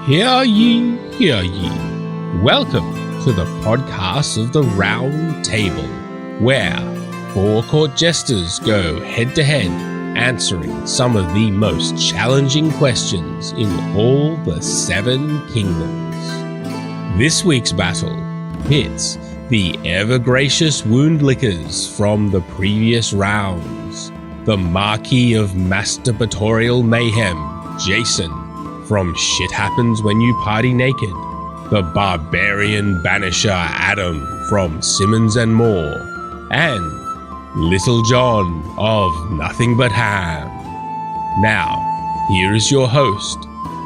Hear ye, hear ye. Welcome to the podcast of the Roundtable, where four court jesters go head-to-head, answering some of the most challenging questions in all the Seven Kingdoms. This week's battle pits the ever-gracious wound-lickers from the previous rounds, the Marquis of Masturbatorial Mayhem, Jason, from Shit Happens When You Party Naked, the Barbarian Banisher Adam from Simmons and Moore, and Little John of Nothing But Ham. Now, here is your host,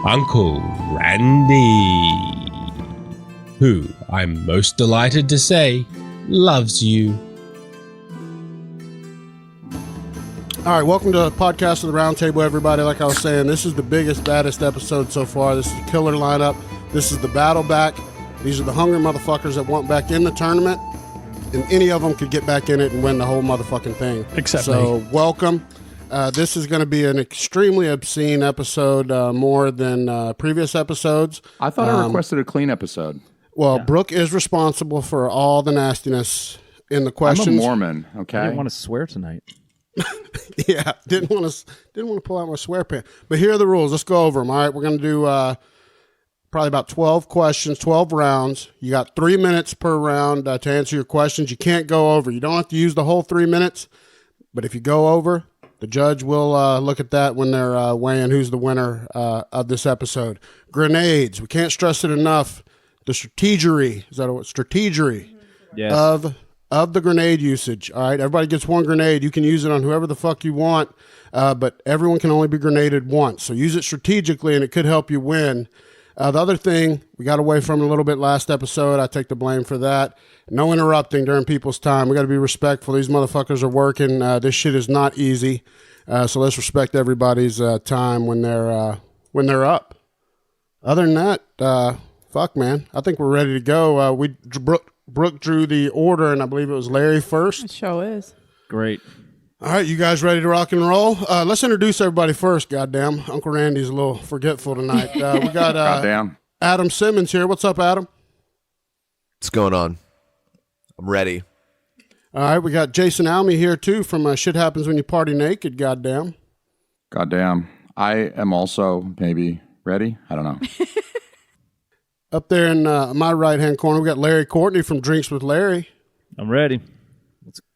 Uncle Randy, who I'm most delighted to say loves you. All right, welcome to the podcast of the Roundtable, everybody. Like I was saying, this is the biggest, baddest episode so far. This is the killer lineup. This is the battle back. These are the hungry motherfuckers that want back in the tournament, and any of them could get back in it and win the whole motherfucking thing. Except so, me. Welcome. This is going to be an extremely obscene episode, more than previous episodes. I thought I requested a clean episode. Well, yeah. Brooke is responsible for all the nastiness in the questions. I'm a Mormon, okay? I didn't want to swear tonight. Yeah, didn't want to pull out my swear pen. But here are the rules. Let's go over them. All right, we're going to do probably about 12 questions, 12 rounds. You got 3 minutes per round to answer your questions. You can't go over. You don't have to use the whole 3 minutes. But if you go over, the judge will look at that when they're weighing who's the winner of this episode. Grenades. We can't stress it enough. The strategery. Is that what? Strategery. Yes. Of the grenade usage. All right, everybody gets one grenade. You can use it on whoever the fuck you want, but everyone can only be grenaded once. So use it strategically, and it could help you win. The other thing, we got away from a little bit last episode. I take the blame for that. No interrupting during people's time. We got to be respectful. These motherfuckers are working. This shit is not easy. So let's respect everybody's time when they're up. Other than that, fuck, man. I think we're ready to go. Brooke drew the order, and I believe it was Larry first. It sure is. Great. All right, you guys ready to rock and roll? Let's introduce everybody first, goddamn. Uncle Randy's a little forgetful tonight. We got Goddamn. Adam Simmons here. What's up, Adam? What's going on? I'm ready. All right, we got Jason Alme here, too, from Shit Happens When You Party Naked, goddamn. Goddamn. I am also maybe ready. I don't know. Up there in my right-hand corner, we got Larry Courtney from Drinks with Larry. I'm ready.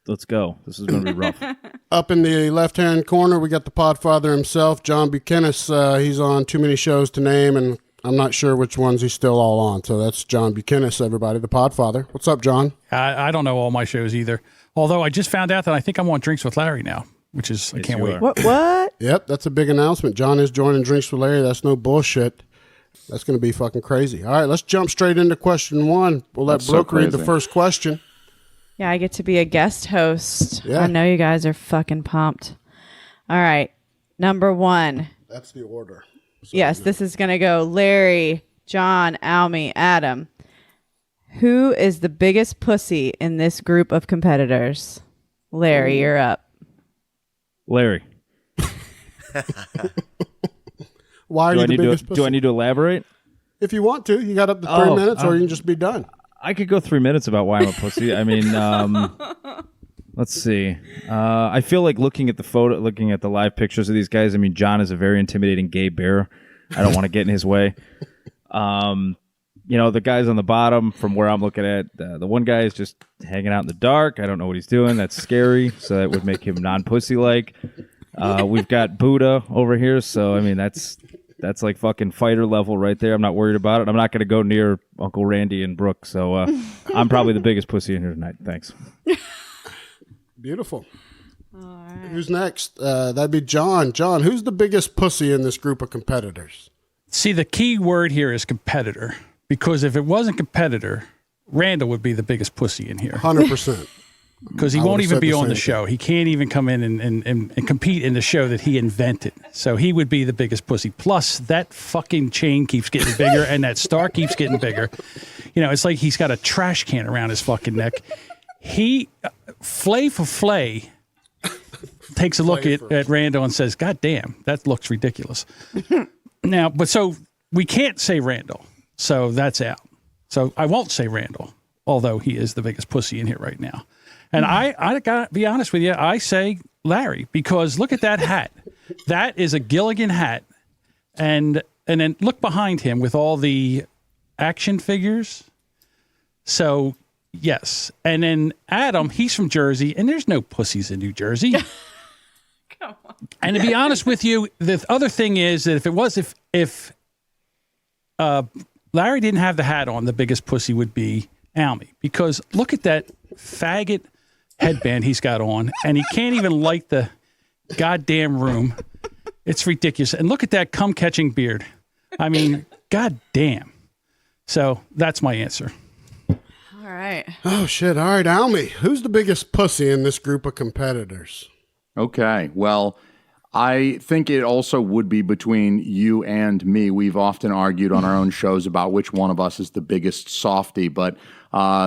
Let's go. This is going to be rough. Up in the left-hand corner, we got the podfather himself, John Bukenas. He's on too many shows to name, and I'm not sure which ones he's still all on. So that's John Bukenas, everybody, the podfather. What's up, John? I don't know all my shows either. Although I just found out that I think I'm on Drinks with Larry now, which is, I can't wait. What? Yep, that's a big announcement. John is joining Drinks with Larry. That's no bullshit. That's going to be fucking crazy. All right, let's jump straight into question one. We'll let Brooke read the first question. Yeah, I get to be a guest host. Yeah. I know you guys are fucking pumped. All right, number one. That's the order. Yes, this is going to go Larry, John, Alme, Adam. Who is the biggest pussy in this group of competitors? Larry, you're up. Larry. Why are you the biggest pussy? Do I need to elaborate? If you want to, you got up to 3 minutes, or you can just be done. I could go 3 minutes about why I'm a pussy. I mean, let's see. I feel like looking at the live pictures of these guys, I mean, John is a very intimidating gay bear. I don't want to get in his way. The guys on the bottom, from where I'm looking at, the one guy is just hanging out in the dark. I don't know what he's doing. That's scary. So that would make him non-pussy-like. We've got Buddha over here. So, I mean, that's like fucking fighter level right there. I'm not worried about it. I'm not going to go near Uncle Randy and Brooke. So I'm probably the biggest pussy in here tonight. Thanks. Beautiful. All right. Who's next? That'd be John. John, who's the biggest pussy in this group of competitors? See, the key word here is competitor. Because if it wasn't competitor, Randall would be the biggest pussy in here. 100%. Because he won't even be on the show. He can't even come in and compete in the show that he invented. So he would be the biggest pussy. Plus, that fucking chain keeps getting bigger and that star keeps getting bigger. It's like he's got a trash can around his fucking neck. Flay for Flay takes a look at Randall and says, God damn, that looks ridiculous. Now, but so we can't say Randall, so that's out. So I won't say Randall, although he is the biggest pussy in here right now. And I gotta be honest with you, I say Larry, because look at that hat. That is a Gilligan hat. And then look behind him with all the action figures. So, yes. And then Adam, he's from Jersey, and there's no pussies in New Jersey. Come on. And to be honest with you, the other thing is that if Larry didn't have the hat on, the biggest pussy would be Alme. Because look at that faggot headband he's got on, and he can't even light the goddamn room. It's ridiculous. And look at that cum-catching beard. I mean, goddamn. So that's my answer. All right. Oh, shit. All right, Alme, who's the biggest pussy in this group of competitors? Okay. Well, I think it also would be between you and me. We've often argued on our own shows about which one of us is the biggest softy, but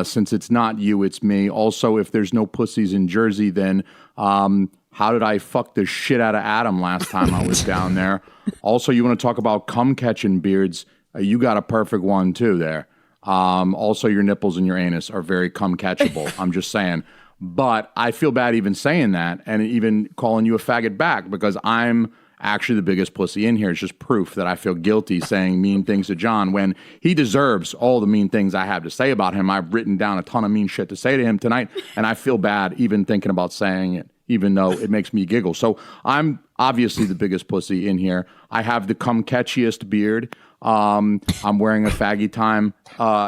since it's not you, it's me. Also, if there's no pussies in Jersey, then how did I fuck the shit out of Adam last time I was down there? Also, you want to talk about cum-catching beards? You got a perfect one, too, there. Also, your nipples and your anus are very cum-catchable. I'm just saying. But I feel bad even saying that and even calling you a faggot back because I'm actually the biggest pussy in here. It's just proof that I feel guilty saying mean things to John when he deserves all the mean things I have to say about him. I've written down a ton of mean shit to say to him tonight, and I feel bad even thinking about saying it, even though it makes me giggle. So I'm obviously the biggest pussy in here. I have the cum-catchiest beard. I'm wearing a Faggy Time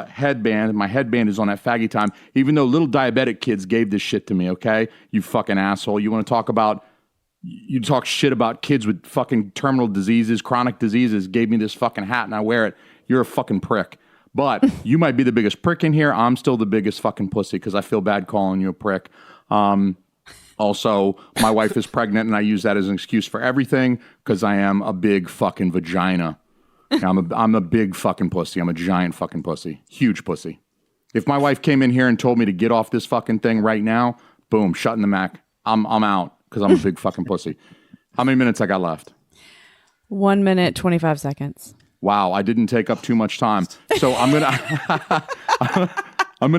headband. My headband is on that Faggy Time, even though little diabetic kids gave this shit to me, okay? You fucking asshole. You want to talk about, you talk shit about kids with fucking terminal diseases, chronic diseases, gave me this fucking hat and I wear it. You're a fucking prick. But you might be the biggest prick in here. I'm still the biggest fucking pussy because I feel bad calling you a prick. Also, my wife is pregnant and I use that as an excuse for everything because I am a big fucking vagina. I'm a big fucking pussy. I'm a giant fucking pussy. Huge pussy. If my wife came in here and told me to get off this fucking thing right now, boom, shutting the Mac. I'm out because I'm a big fucking pussy. How many minutes I got left? 1 minute, 25 seconds. Wow, I didn't take up too much time. So I'm gonna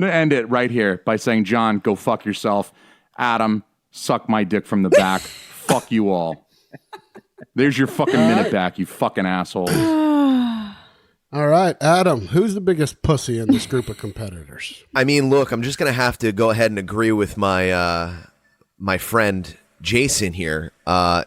end it right here by saying, John, go fuck yourself. Adam, suck my dick from the back. Fuck you all. There's your fucking minute back, you fucking asshole. All right, Adam, who's the biggest pussy in this group of competitors? I mean, look, I'm just going to have to go ahead and agree with my my friend Jason here.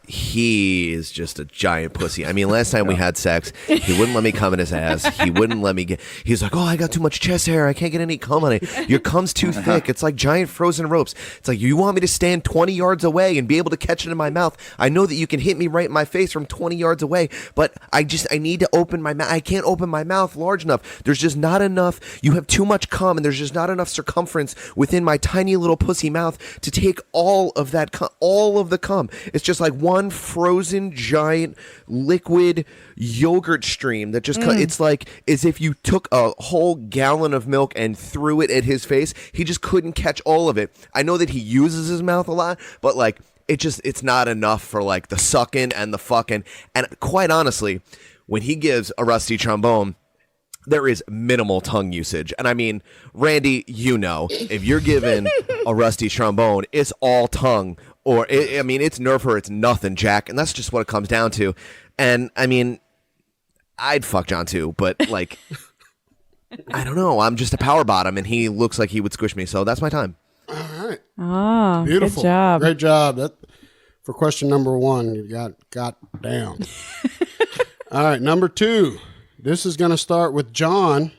He is just a giant pussy. I mean, last time we had sex, he wouldn't let me cum in his ass. He wouldn't let me he's like, oh, I got too much chest hair. I can't get any cum on it. Your cum's too thick. It's like giant frozen ropes. It's like, you want me to stand 20 yards away and be able to catch it in my mouth. I know that you can hit me right in my face from 20 yards away, but I need to open my mouth. I can't open my mouth large enough. There's just not enough. You have too much cum and there's just not enough circumference within my tiny little pussy mouth to take all of that cum, all of the cum. It's just like one frozen giant liquid yogurt stream that just it's like as if you took a whole gallon of milk and threw it at his face. He just couldn't catch all of it. I know that he uses his mouth a lot, but like it's not enough for like the sucking and the fucking. And quite honestly, when he gives a rusty trombone, there is minimal tongue usage. And I mean, Randy, you know, if you're given a rusty trombone, it's all tongue. Or, it's nerve her, it's nothing, Jack. And that's just what it comes down to. And, I mean, I'd fuck John too, but, like, I don't know. I'm just a power bottom, and he looks like he would squish me. So that's my time. All right. Oh, Beautiful. Good job. Great job. That, for question number 1, you got down. All right, number 2. This is going to start with John.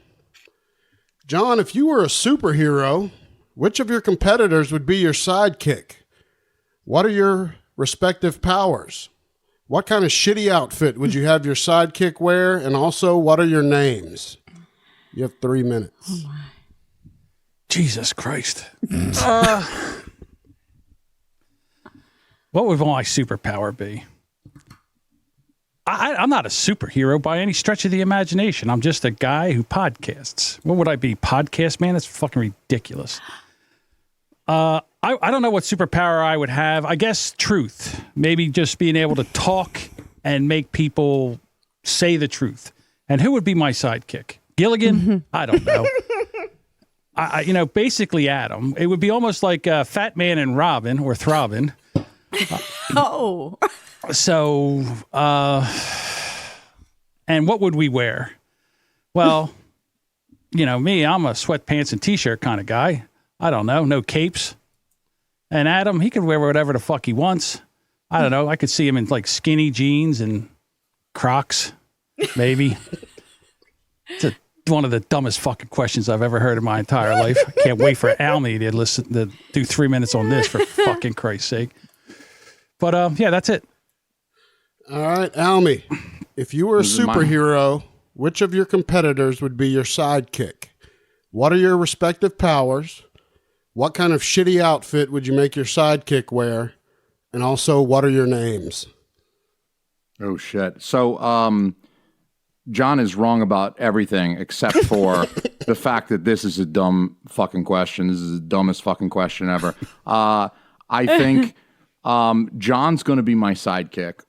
John, if you were a superhero, which of your competitors would be your sidekick? What are your respective powers? What kind of shitty outfit would you have your sidekick wear? And also, what are your names? You have 3 minutes. Oh my. Jesus Christ. What would my superpower be? I'm not a superhero by any stretch of the imagination. I'm just a guy who podcasts. What would I be? Podcast man? That's fucking ridiculous. I don't know what superpower I would have. I guess truth. Maybe just being able to talk and make people say the truth And who would be my sidekick? Gilligan? I don't know. Basically Adam. It would be almost like Fat Man and Robin or Throbbing. Oh. So, and what would we wear? Well, me, I'm a sweatpants and t-shirt kind of guy. I don't know. No capes. And Adam, he could wear whatever the fuck he wants. I don't know. I could see him in like skinny jeans and Crocs, maybe. It's one of the dumbest fucking questions I've ever heard in my entire life. I can't wait for Alme to do 3 minutes on this, for fucking Christ's sake. But yeah, that's it. All right, Alme, if you were a superhero, which of your competitors would be your sidekick? What are your respective powers? What kind of shitty outfit would you make your sidekick wear? And also, what are your names? Oh, shit. So, John is wrong about everything except for the fact that this is a dumb fucking question. This is the dumbest fucking question ever. I think John's going to be my sidekick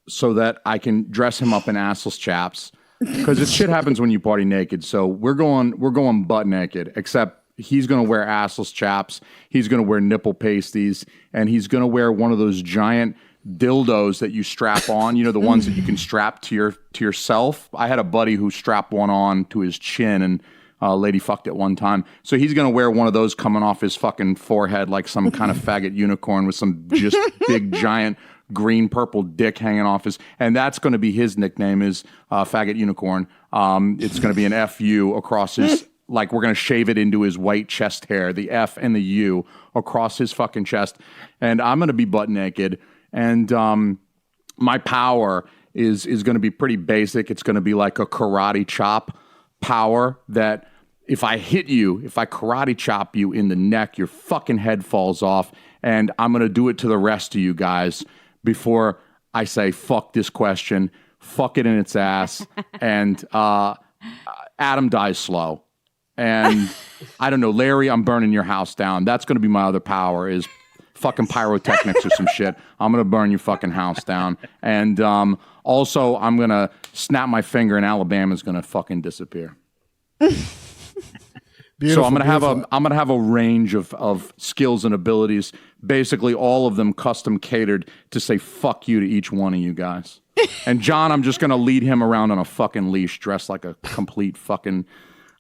so that I can dress him up in assless chaps, because this shit happens when you party naked. So we're going butt naked, except he's going to wear assless chaps. He's going to wear nipple pasties, and he's going to wear one of those giant dildos that you strap on, the ones that you can strap to yourself. I had a buddy who strapped one on to his chin, and a lady fucked it one time. So he's going to wear one of those coming off his fucking forehead like some kind of faggot unicorn with some just big giant green purple dick hanging off his, and that's going to be his nickname, is faggot unicorn. It's going to be an FU across his, like we're going to shave it into his white chest hair, the F and the U across his fucking chest. And I'm going to be butt naked. And my power is going to be pretty basic. It's going to be like a karate chop power that if I hit you, if I karate chop you in the neck, your fucking head falls off. And I'm going to do it to the rest of you guys before I say, fuck this question, fuck it in its ass. And Adam dies slow. And I don't know, Larry, I'm burning your house down. That's going to be my other power, is fucking pyrotechnics or some shit. I'm going to burn your fucking house down. And also, I'm going to snap my finger and Alabama's going to fucking disappear. So I'm gonna have a range of skills and abilities, basically all of them custom catered to say fuck you to each one of you guys. And John, I'm just gonna lead him around on a fucking leash, dressed like a complete fucking.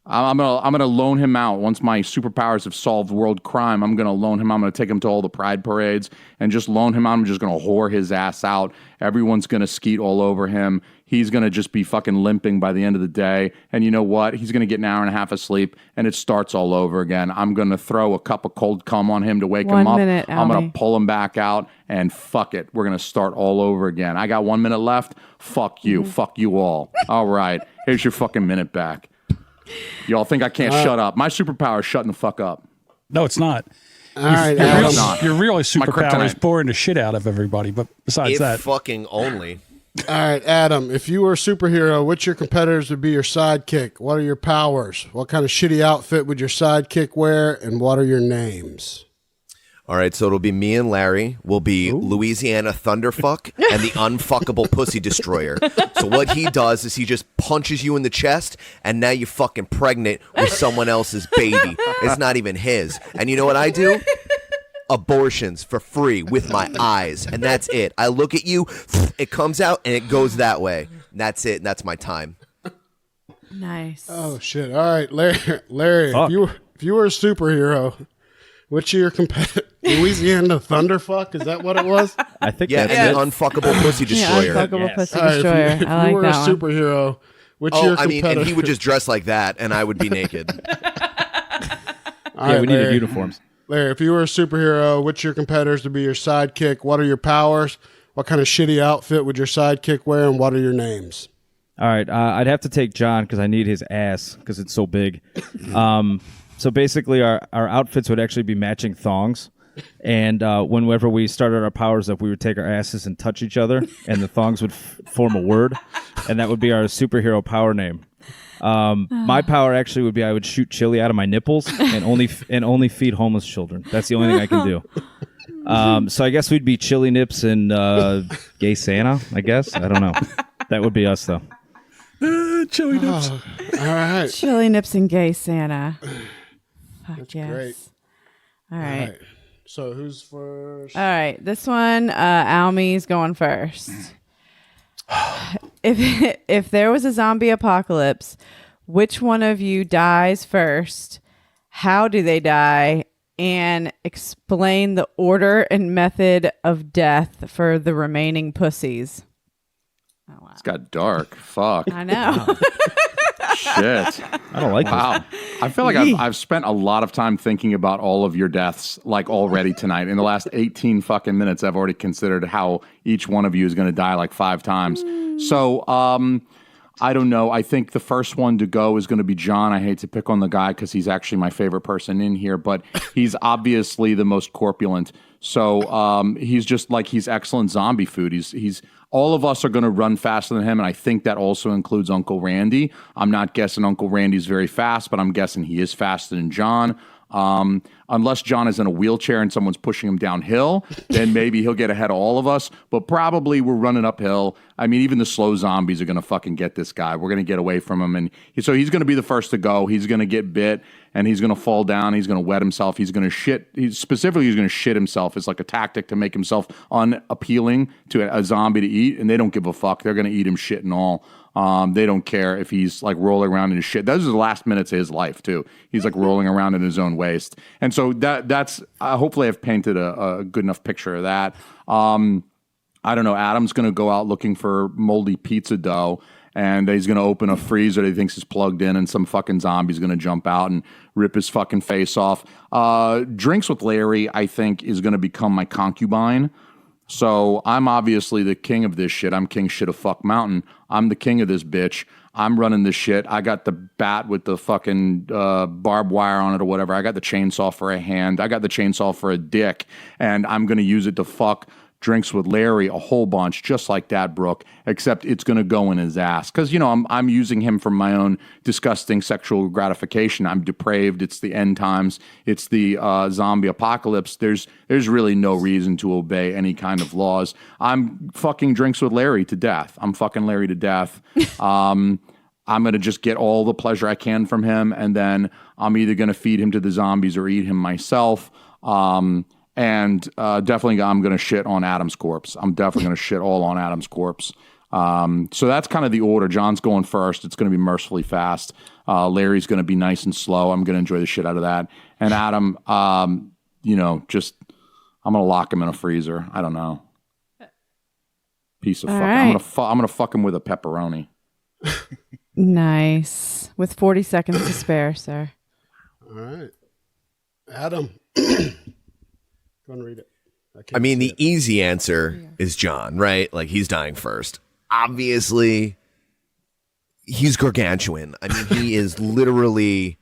I'm gonna loan him out once my superpowers have solved world crime. I'm gonna loan him. I'm gonna take him to all the pride parades and just loan him out. I'm just gonna whore his ass out. Everyone's gonna skeet all over him. He's gonna just be fucking limping by the end of the day. And you know what? He's gonna get an hour and a half of sleep, and it starts all over again. I'm gonna throw a cup of cold cum on him to wake him up. I'm gonna pull him back out, and fuck it, we're gonna start all over again. I got 1 minute left. Fuck you. Fuck you all. All right, here's your fucking minute back. Y'all think I can't shut up? My superpower is shutting the fuck up. No, it's not. All right, Your real superpower is boring the shit out of everybody. But besides that, fucking only. All right, Adam, if you were a superhero, which your competitors would be your sidekick? What are your powers? What kind of shitty outfit would your sidekick wear? And what are your names? All right, so it'll be me and Larry. We'll be Louisiana Thunderfuck and the unfuckable Pussy Destroyer. So what he does is he just punches you in the chest, and now you're fucking pregnant with someone else's baby. It's not even his. And you know what I do? Abortions for free with my eyes, and that's it. I look at you, it comes out, and it goes that way. And that's it, and that's my time. Nice. Oh, shit. All right, Larry, if you were a superhero, which your competitor, Louisiana Thunderfuck, is that what it was? I think that's it. The unfuckable Pussy Destroyer. Unfuckable Pussy Destroyer. If you I like were that a superhero, which your competitor... and he would just dress like that, and I would be naked. We needed uniforms. Larry, if you were a superhero, which your competitors would be your sidekick? What are your powers? What kind of shitty outfit would your sidekick wear? And what are your names? All right, I'd have to take John because I need his ass because it's so big. So basically, our outfits would actually be matching thongs. And whenever we started our powers up, we would take our asses and touch each other, and the thongs would form a word, and that would be our superhero power name. My power actually would be I would shoot chili out of my nipples and only feed homeless children. That's the only thing I can do. So I guess we'd be Chili Nips and Gay Santa, I guess. I don't know. That would be us, though. Chili nips. All right. Chili nips and gay Santa. Fuck That's yes. great. All right. So who's first? All right. This one, Alme's going first. If there was a zombie apocalypse, which one of you dies first? How do they die? And explain the order and method of death for the remaining pussies. Oh, wow. It's got dark. Fuck. I know. Shit. I don't like Wow. I feel like I've spent a lot of time thinking about all of your deaths, like already tonight. In the last 18 fucking minutes, I've already considered how each one of you is going to die like 5 times. So, I don't know. I think the first one to go is going to be John. I hate to pick on the guy because he's actually my favorite person in here, but he's obviously the most corpulent. So he's just like, he's excellent zombie food. He's all of us are going to run faster than him, and I think that also includes Uncle Randy. I'm not guessing Uncle Randy's very fast, but I'm guessing he is faster than John. Unless John is in a wheelchair and someone's pushing him downhill, then maybe he'll get ahead of all of us. But probably we're running uphill. I mean, even the slow zombies are going to fucking get this guy. We're going to get away from him. And so he's going to be the first to go. He's going to get bit and he's going to fall down. He's going to wet himself. He's going to shit. He's going to shit himself. It's like a tactic to make himself unappealing to a zombie to eat. And they don't give a fuck. They're going to eat him shit and all. They don't care if he's like rolling around in his shit. Those are the last minutes of his life too. He's like rolling around in his own waste. And so that's hopefully I've painted a good enough picture of that. I don't know. Adam's going to go out looking for moldy pizza dough, and he's going to open a freezer that he thinks is plugged in, and some fucking zombie's going to jump out and rip his fucking face off. Drinks with Larry, I think, is going to become my concubine. So I'm obviously the king of this shit. I'm king shit of fuck mountain. I'm the king of this bitch. I'm running this shit. I got the bat with the fucking barbed wire on it or whatever. I got the chainsaw for a hand. I got the chainsaw for a dick. And I'm going to use it to fuck Drinks with Larry a whole bunch, just like that, Brooke, except it's going to go in his ass. Because, you know, I'm using him for my own disgusting sexual gratification. I'm depraved. It's the end times. It's the zombie apocalypse. There's really no reason to obey any kind of laws. I'm fucking Drinks with Larry to death. I'm fucking Larry to death. I'm going to just get all the pleasure I can from him, and then I'm either going to feed him to the zombies or eat him myself. And definitely I'm going to shit on Adam's corpse. I'm definitely going to shit all on Adam's corpse. So that's kind of the order. John's going first. It's going to be mercifully fast. Larry's going to be nice and slow. I'm going to enjoy the shit out of that. And Adam, you know, just I'm going to lock him in a freezer. I don't know. Piece of fuck. Right. Oh, I'm going to fuck him with a pepperoni. Nice. With 40 seconds to spare, sir. All right. Adam. Go and read it. I mean, the easy answer is John, right? Like, he's dying first. Obviously, he's gargantuan. I mean, he is literally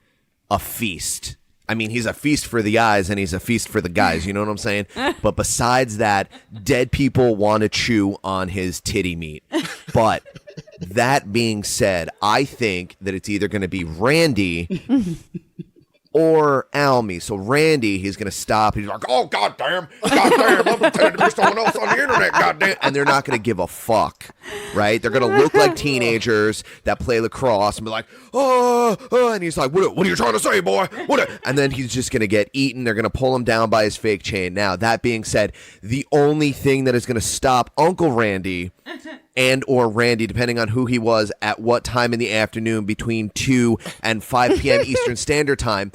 a feast. I mean, he's a feast for the eyes and he's a feast for the guys. You know what I'm saying? But besides that, dead people want to chew on his titty meat. But that being said, I think that it's either going to be Randy or Alme. So Randy, he's going to stop. He's like, oh, goddamn, I'm pretending to be someone else on the internet, goddamn. And they're not going to give a fuck, right? They're going to look like teenagers that play lacrosse and be like, oh, and he's like, what are you trying to say, boy? And then he's just going to get eaten. They're going to pull him down by his fake chain. Now, that being said, the only thing that is going to stop Uncle Randy and or Randy, depending on who he was at what time in the afternoon between 2 and 5 p.m. Eastern Standard Time,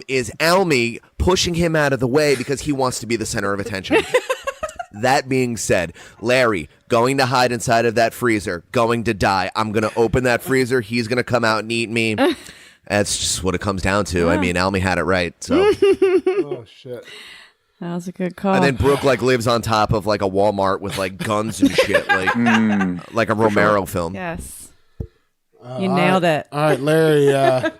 is Alme pushing him out of the way because he wants to be the center of attention. That being said, Larry going to hide inside of that freezer, going to die. I'm going to open that freezer. He's going to come out and eat me. That's just what it comes down to. I mean, Alme had it right. So. Oh, shit. That was a good call. And then Brooke like lives on top of like a Walmart with like guns and shit, like a Romero film. Yes. You nailed it. All right, Larry,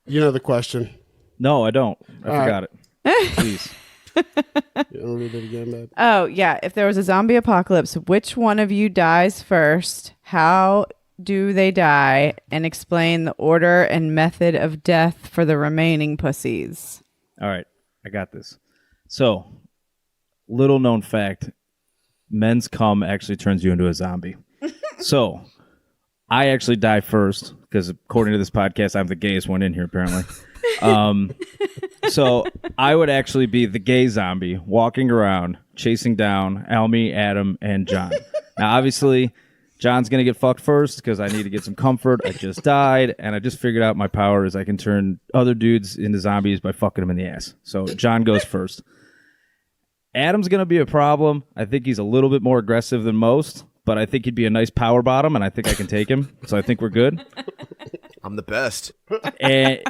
you know the question. No, I don't. I forgot it. Please. You want to read it again, babe? Oh, yeah. If there was a zombie apocalypse, which one of you dies first? How do they die? And explain the order and method of death for the remaining pussies. All right. I got this. So, little known fact, men's cum actually turns you into a zombie. So, I actually die first because according to this podcast, I'm the gayest one in here apparently. So I would actually be the gay zombie walking around chasing down Alme, Adam, and John. Now, obviously, John's going to get fucked first because I need to get some comfort. I just died, and I just figured out my power is I can turn other dudes into zombies by fucking them in the ass. So John goes first. Adam's going to be a problem. I think he's a little bit more aggressive than most, but I think he'd be a nice power bottom, and I think I can take him. So I think we're good. I'm the best. And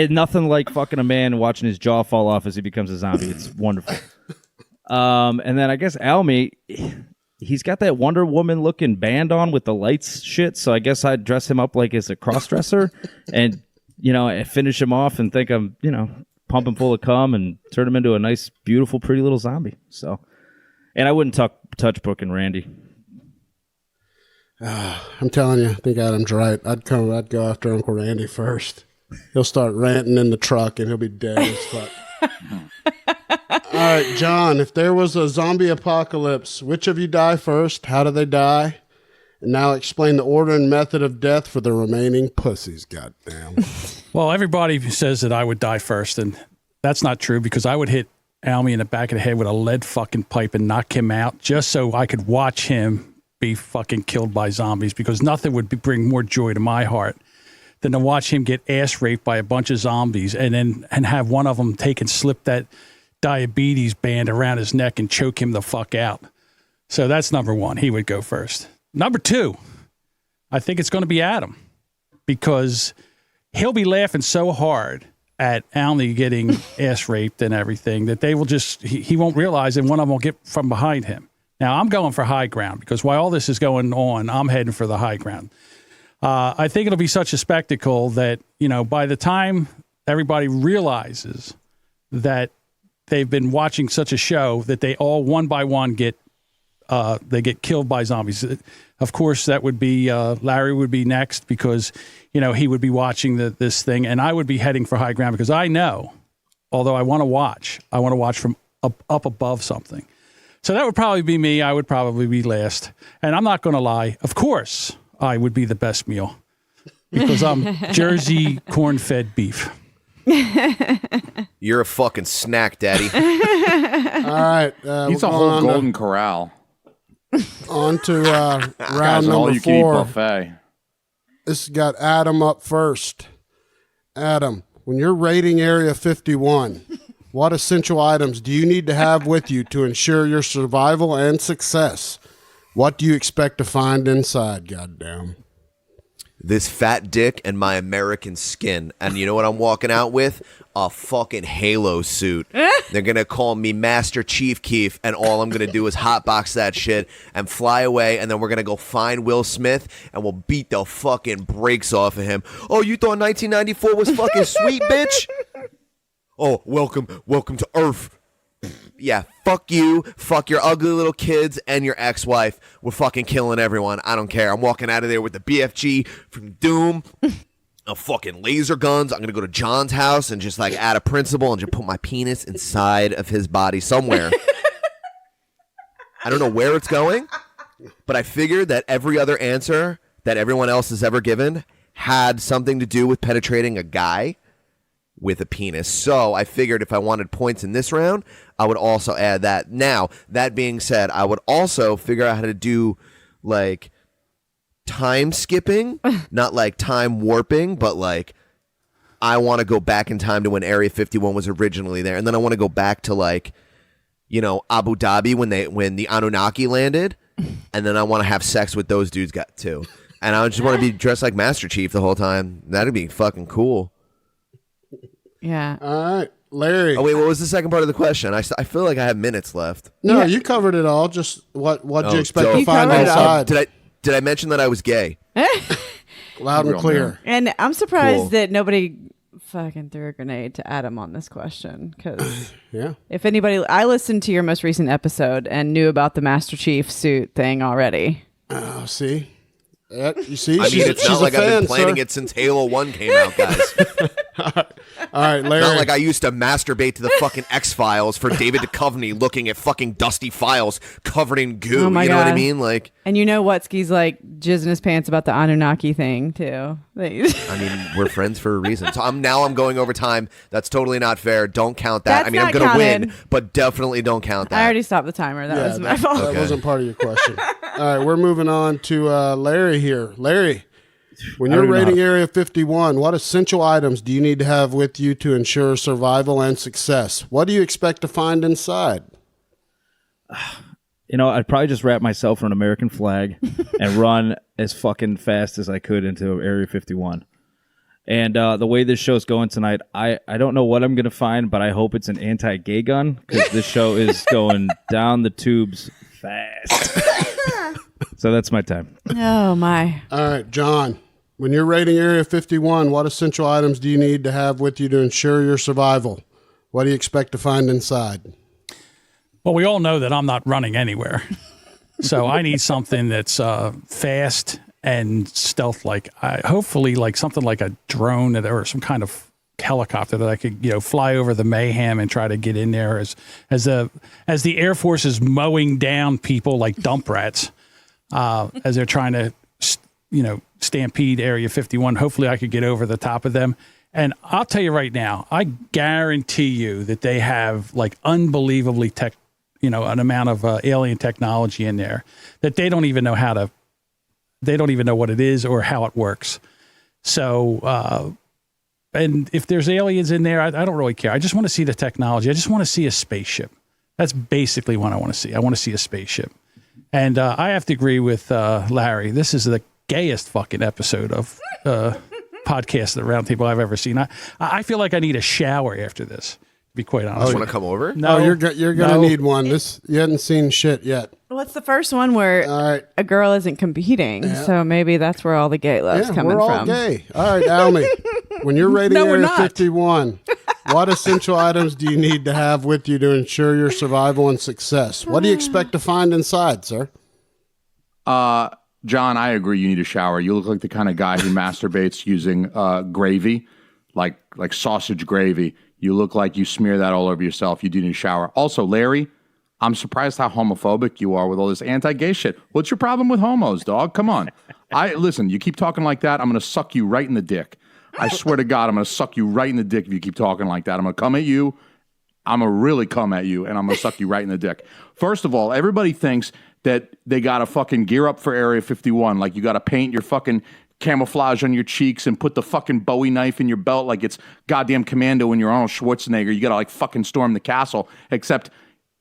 nothing like fucking a man watching his jaw fall off as he becomes a zombie. It's wonderful. And then I guess Alme, he's got that Wonder Woman looking band on with the lights shit. So I guess I'd dress him up like as a cross-dresser and, finish him off and think I'm, pump him full of cum and turn him into a nice, beautiful, pretty little zombie. So, and I wouldn't touch Brooke and Randy. I'm telling you, I think Adam's right. I'd go after Uncle Randy first. He'll start ranting in the truck and he'll be dead as fuck. All right, John, if there was a zombie apocalypse, which of you die first? How do they die? And now explain the order and method of death for the remaining pussies, goddamn. Well, everybody says that I would die first, and that's not true because I would hit Alme in the back of the head with a lead fucking pipe and knock him out just so I could watch him be fucking killed by zombies, because nothing would bring more joy to my heart than to watch him get ass raped by a bunch of zombies and have one of them take and slip that diabetes band around his neck and choke him the fuck out. So that's number one. He would go first. Number two, I think it's going to be Adam, because he'll be laughing so hard at Alme getting ass raped and everything that they will he won't realize, and one of them will get from behind him. Now, I'm going for high ground because while all this is going on, I'm heading for the high ground. I think it'll be such a spectacle that, by the time everybody realizes that they've been watching such a show, that they all one by one get killed by zombies. Of course, that would be Larry would be next because, he would be watching this thing, and I would be heading for high ground because I know, although I want to watch from up above something. So that would probably be me. I would probably be last. And I'm not going to lie. Of course, I would be the best meal because I'm Jersey corn-fed beef. You're a fucking snack, daddy. All right. He's a whole Golden Corral. On to round Guy's an number all-you-can-eat 4. buffet. This has got Adam up first. Adam, when you're raiding Area 51, what essential items do you need to have with you to ensure your survival and success? What do you expect to find inside, goddamn? This fat dick and my American skin. And you know what I'm walking out with? A fucking Halo suit. They're going to call me Master Chief Keef, and all I'm going to do is hotbox that shit and fly away, and then we're going to go find Will Smith, and we'll beat the fucking brakes off of him. Oh, you thought 1994 was fucking sweet, bitch? Oh, welcome to Earth. Yeah, fuck you, fuck your ugly little kids and your ex-wife. We're fucking killing everyone. I don't care. I'm walking out of there with the BFG from Doom, fucking laser guns. I'm going to go to John's house and just add a principal and just put my penis inside of his body somewhere. I don't know where it's going, but I figured that every other answer that everyone else has ever given had something to do with penetrating a guy with a penis. So I figured if I wanted points in this round, I would also add that. Now, that being said, I would also figure out how to do time skipping, not time warping, but I want to go back in time to when Area 51 was originally there. And then I want to go back to Abu Dhabi when the Anunnaki landed. And then I want to have sex with those dudes too. And I just want to be dressed like Master Chief the whole time. That'd be fucking cool. Yeah. All right, Larry. Oh, wait, what was the second part of the question? I feel like I have minutes left. No, Yeah. You covered it all. Just what you expect so- to find covered it all. inside. Did I mention that I was gay? Loud and Real clear. And I'm surprised Cool. that nobody fucking threw a grenade to Adam on this question, because Yeah. if anybody, I listened to your most recent episode and knew about the Master Chief suit thing already. Oh, see? You see, I mean, it's not like I've been planning it since Halo 1 came out, guys. All right, Larry. Not like I used to masturbate to the fucking X-Files for David Duchovny looking at fucking dusty files covered in goo. Oh my you know God. what I mean? Like, And you know Watsky's like jizzing his pants about the Anunnaki thing too. I mean, we're friends for a reason. So I'm going over time. That's totally not fair. Don't count that. That's I mean, I'm not going to win, counted. but definitely don't count that. I already stopped the timer. That was my fault. That wasn't part of your question. All right, we're moving on to Larry here. Larry, when you're raiding Area 51, what essential items do you need to have with you to ensure survival and success? What do you expect to find inside? You know, I'd probably just wrap myself in an American flag and run as fucking fast as I could into Area 51. And the way this show's going tonight, I don't know what I'm going to find, but I hope it's an anti-gay gun because this show is going down the tubes fast. So that's my time. Oh, my. All right, John, when you're raiding Area 51, what essential items do you need to have with you to ensure your survival? What do you expect to find inside? Well, we all know that I'm not running anywhere. So I need something that's fast and stealth-like. Hopefully, like something like a drone or some kind of helicopter that I could, fly over the mayhem and try to get in there as the Air Force is mowing down people like dump rats as they're trying to, stampede Area 51. Hopefully, I could get over the top of them. And I'll tell you right now, I guarantee you that they have like unbelievably an amount of alien technology in there that they don't even know what it is or how it works. So, and if there's aliens in there, I don't really care. I just want to see the technology. I just want to see a spaceship. That's basically what I want to see. I want to see a spaceship. And I have to agree with Larry. This is the gayest fucking episode of podcast at the Roundtable I've ever seen. I feel like I need a shower after this, to be quite honest. Want to come over? No, you're going to need one. You hadn't seen shit yet. Well, it's the first one where a girl isn't competing, so maybe that's where all the gay love's coming from. We're all gay. All right, Alme, when you're raiding Area 51, what essential items do you need to have with you to ensure your survival and success? What do you expect to find inside, sir? John, I agree. You need a shower. You look like the kind of guy who masturbates using gravy, like sausage gravy. You look like you smear that all over yourself. You do need a shower. Also, Larry, I'm surprised how homophobic you are with all this anti-gay shit. What's your problem with homos, dog? Come on. Listen, you keep talking like that, I'm going to suck you right in the dick. I swear to God, I'm going to suck you right in the dick if you keep talking like that. I'm going to come at you. I'm going to really come at you, and I'm going to suck you right in the dick. First of all, everybody thinks that they got to fucking gear up for Area 51. Like you got to paint your fucking camouflage on your cheeks and put the fucking Bowie knife in your belt like it's goddamn Commando when you're Arnold Schwarzenegger. You got to like fucking storm the castle, except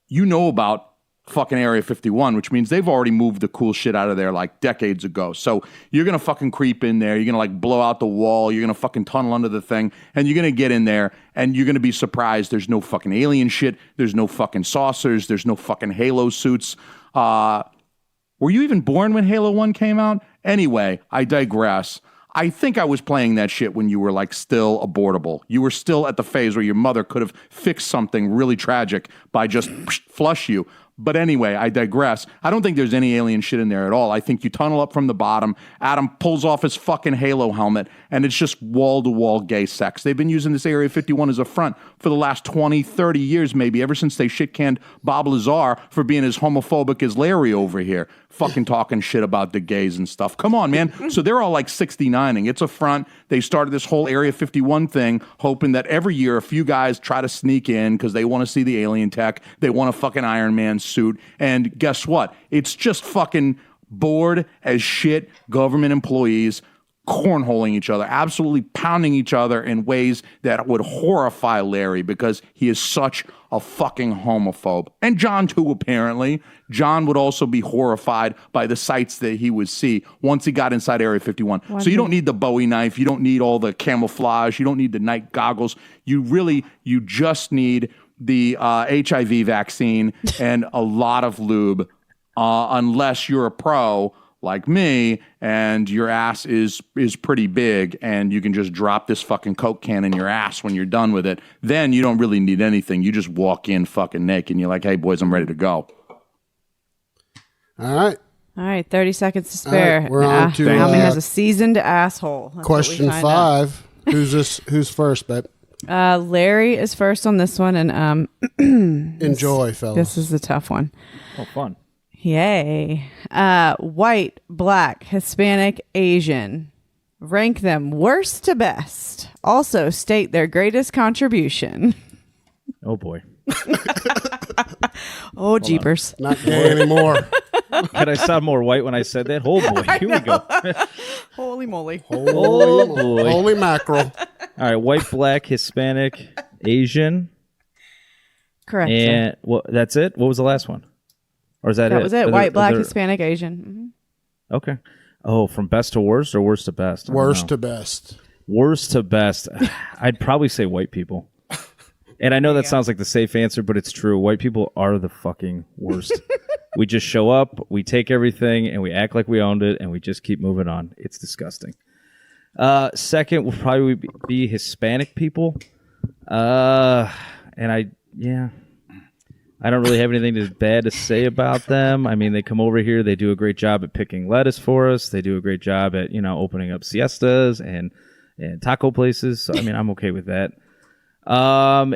you know about fucking Area 51, which means they've already moved the cool shit out of there like decades ago. So you're going to fucking creep in there. You're going to like blow out the wall. You're going to fucking tunnel under the thing and you're going to get in there and you're going to be surprised. There's no fucking alien shit. There's no fucking saucers. There's no fucking Halo suits. Were you even born when Halo 1 came out? Anyway, I digress. I think I was playing that shit when you were like still abortable. You were still at the phase where your mother could have fixed something really tragic by just flush you. But anyway, I digress. I don't think there's any alien shit in there at all. I think you tunnel up from the bottom. Adam pulls off his fucking Halo helmet, and it's just wall-to-wall gay sex. They've been using this Area 51 as a front for the last 20, 30 years maybe, ever since they shit-canned Bob Lazar for being as homophobic as Larry over here, fucking talking shit about the gays and stuff. Come on, man. So they're all like 69ing. It's a front. They started this whole Area 51 thing, hoping that every year a few guys try to sneak in because they want to see the alien tech. They want a fucking Iron Man suit. And guess what? It's just fucking bored as shit government employees cornholing each other, absolutely pounding each other in ways that would horrify Larry because he is such a fucking homophobe. And John too, apparently. John would also be horrified by the sights that he would see once he got inside Area 51. So you don't need the Bowie knife. You don't need all the camouflage. You don't need the night goggles. You just need the HIV vaccine and a lot of lube, unless you're a pro like me and your ass is pretty big and you can just drop this fucking Coke can in your ass when you're done with it. Then you don't really need anything. You just walk in fucking naked and you're like, hey, boys, I'm ready to go. All right. All right, 30 seconds to spare. All right, we're on to, Alme has a seasoned asshole. That's question what we find 5. Who's first, babe? Larry is first on this one, and Enjoy, fellas. this is the tough one. Oh, fun. Yay. White, black, Hispanic, Asian. Rank them worst to best. Also state their greatest contribution. Oh, boy. Oh, jeepers. Not gay anymore. Could I sound more white when I said that? Oh, boy. Here we go. Holy moly. Oh, boy. Holy mackerel. All right. White, black, Hispanic, Asian. Correct. And that's it? What was the last one? Or is that it? That was it. Are White, black, there- Hispanic, Asian. Okay. Oh, from best to worst or worst to best? Worst to best. Worst to best. I'd probably say white people. And I know that sounds like the safe answer, but it's true. White people are the fucking worst. We just show up, we take everything, and we act like we owned it, and we just keep moving on. It's disgusting. Second would probably be Hispanic people. And I don't really have anything bad to say about them. I mean, they come over here, they do a great job at picking lettuce for us. They do a great job at, opening up siestas and taco places. So, I mean, I'm okay with that.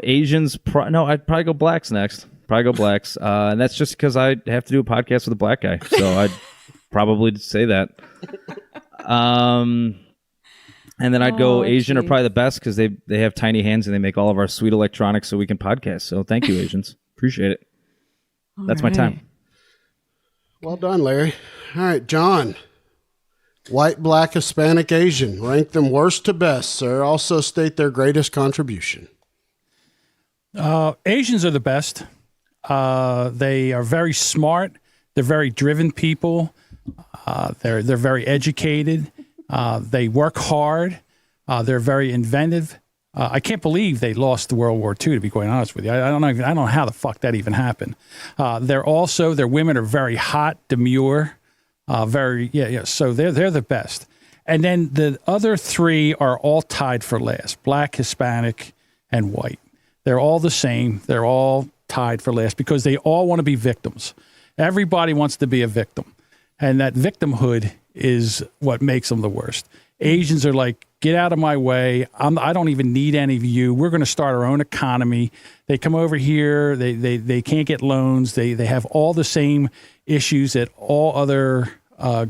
Asians, I'd probably go blacks next. And that's just because I have to do a podcast with a black guy. So I'd probably say that. And then I'd go Asian are probably the best because they have tiny hands and they make all of our sweet electronics so we can podcast. So thank you, Asians. Appreciate it. That's my time. Well done, Larry. All right, John. White, black, Hispanic, Asian. Rank them worst to best, sir. Also state their greatest contribution. Asians are the best. They are very smart. They're very driven people. They're very educated. They work hard. They're very inventive. I can't believe they lost the World War II, to be quite honest with you. I don't know how the fuck that even happened. Their women are very hot, demure, so they're the best. And then the other three are all tied for last: black, Hispanic, and white. They're all the same. They're all tied for last because they all want to be victims. Everybody wants to be a victim. And that victimhood is what makes them the worst. Asians are like, get out of my way. I don't even need any of you. We're going to start our own economy. They come over here. They can't get loans. They have all the same issues that all other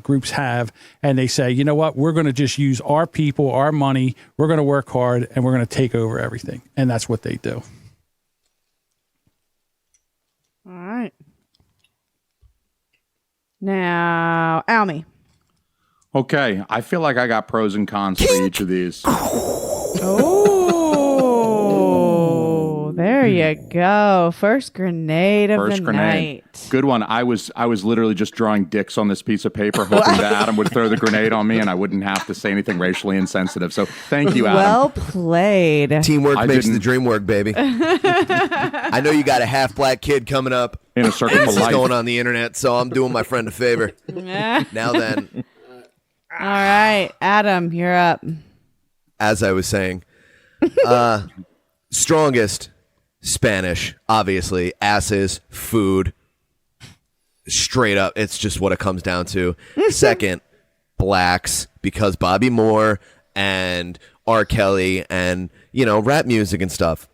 groups have. And they say, you know what? We're going to just use our people, our money. We're going to work hard and we're going to take over everything. And that's what they do. All right. Now, Alme. Okay, I feel like I got pros and cons for each of these. Oh, there you go. First grenade of the night. Good one. I was literally just drawing dicks on this piece of paper, hoping that Adam would throw the grenade on me and I wouldn't have to say anything racially insensitive. So thank you, Adam. Well played. Teamwork makes the dream work, baby. I know you got a half black kid coming up. In a circle This for is life. going on the internet, so I'm doing my friend a favor. Now then. All right, Adam, you're up. As I was saying, strongest Spanish, obviously, asses, food, straight up. It's just what it comes down to. Second, blacks, because Bobby Moore and R. Kelly and, rap music and stuff.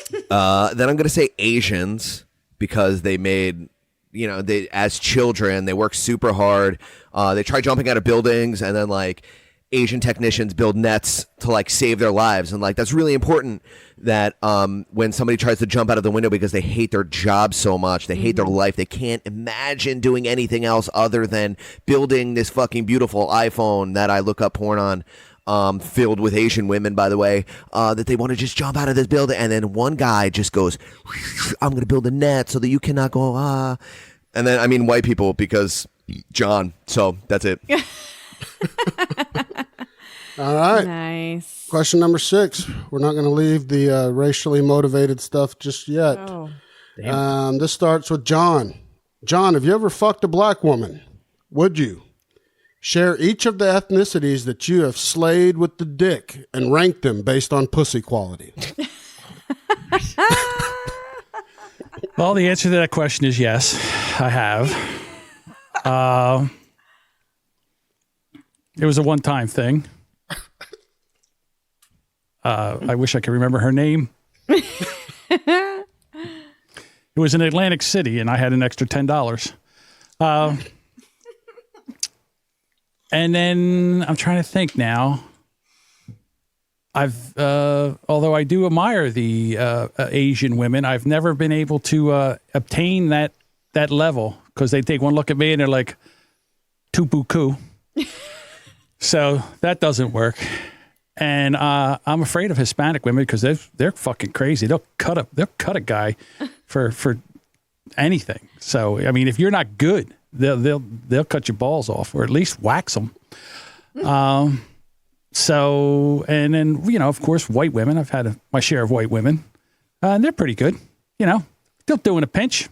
Then I'm going to say Asians, because they made, they as children, they work super hard. They try jumping out of buildings, and then Asian technicians build nets to save their lives. And that's really important that when somebody tries to jump out of the window because they hate their job so much, they hate their life, they can't imagine doing anything else other than building this fucking beautiful iPhone that I look up porn on. Filled with Asian women, by the way, that they want to just jump out of this building. And then one guy just goes, I'm going to build a net so that you cannot go, And then, white people, because John. So that's it. All right. Nice. Question number 6. We're not going to leave the racially motivated stuff just yet. Oh. This starts with John. John, have you ever fucked a black woman? Would you? Share each of the ethnicities that you have slayed with the dick and rank them based on pussy quality. Well, the answer to that question is yes, I have. It was a one-time thing. I wish I could remember her name. It was in Atlantic City, and I had an extra $10. And then I'm trying to think now. Although I do admire the Asian women, I've never been able to obtain that level because they take one look at me and they're like, "Tupuku." So that doesn't work. And I'm afraid of Hispanic women because they're fucking crazy. They'll cut a guy for anything. So I mean, if you're not good, they'll cut your balls off or at least wax them. So, and then, of course, white women. I've had my share of white women. And they're pretty good. They'll do in a pinch.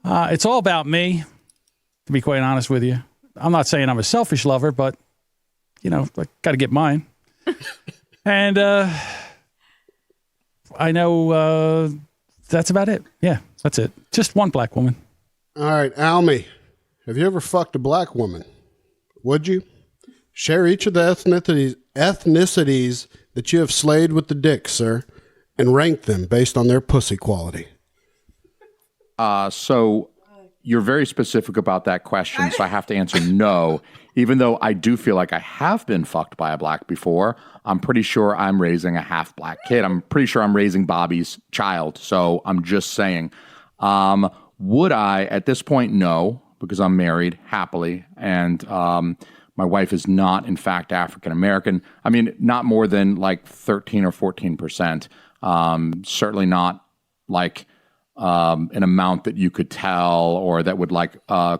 It's all about me, to be quite honest with you. I'm not saying I'm a selfish lover, but, I got to get mine. And I know that's about it. Yeah, that's it. Just one black woman. All right, Alme, have you ever fucked a black woman? Would you? Share each of the ethnicities that you have slayed with the dick, sir, and rank them based on their pussy quality. So you're very specific about that question, so I have to answer no. Even though I do feel like I have been fucked by a black before, I'm pretty sure I'm raising a half black kid. I'm pretty sure I'm raising Bobby's child, so I'm just saying. Would I, at this point, no, because I'm married happily, and my wife is not, in fact, African American. I mean, not more than like 13 or 14%. Certainly not like an amount that you could tell or that would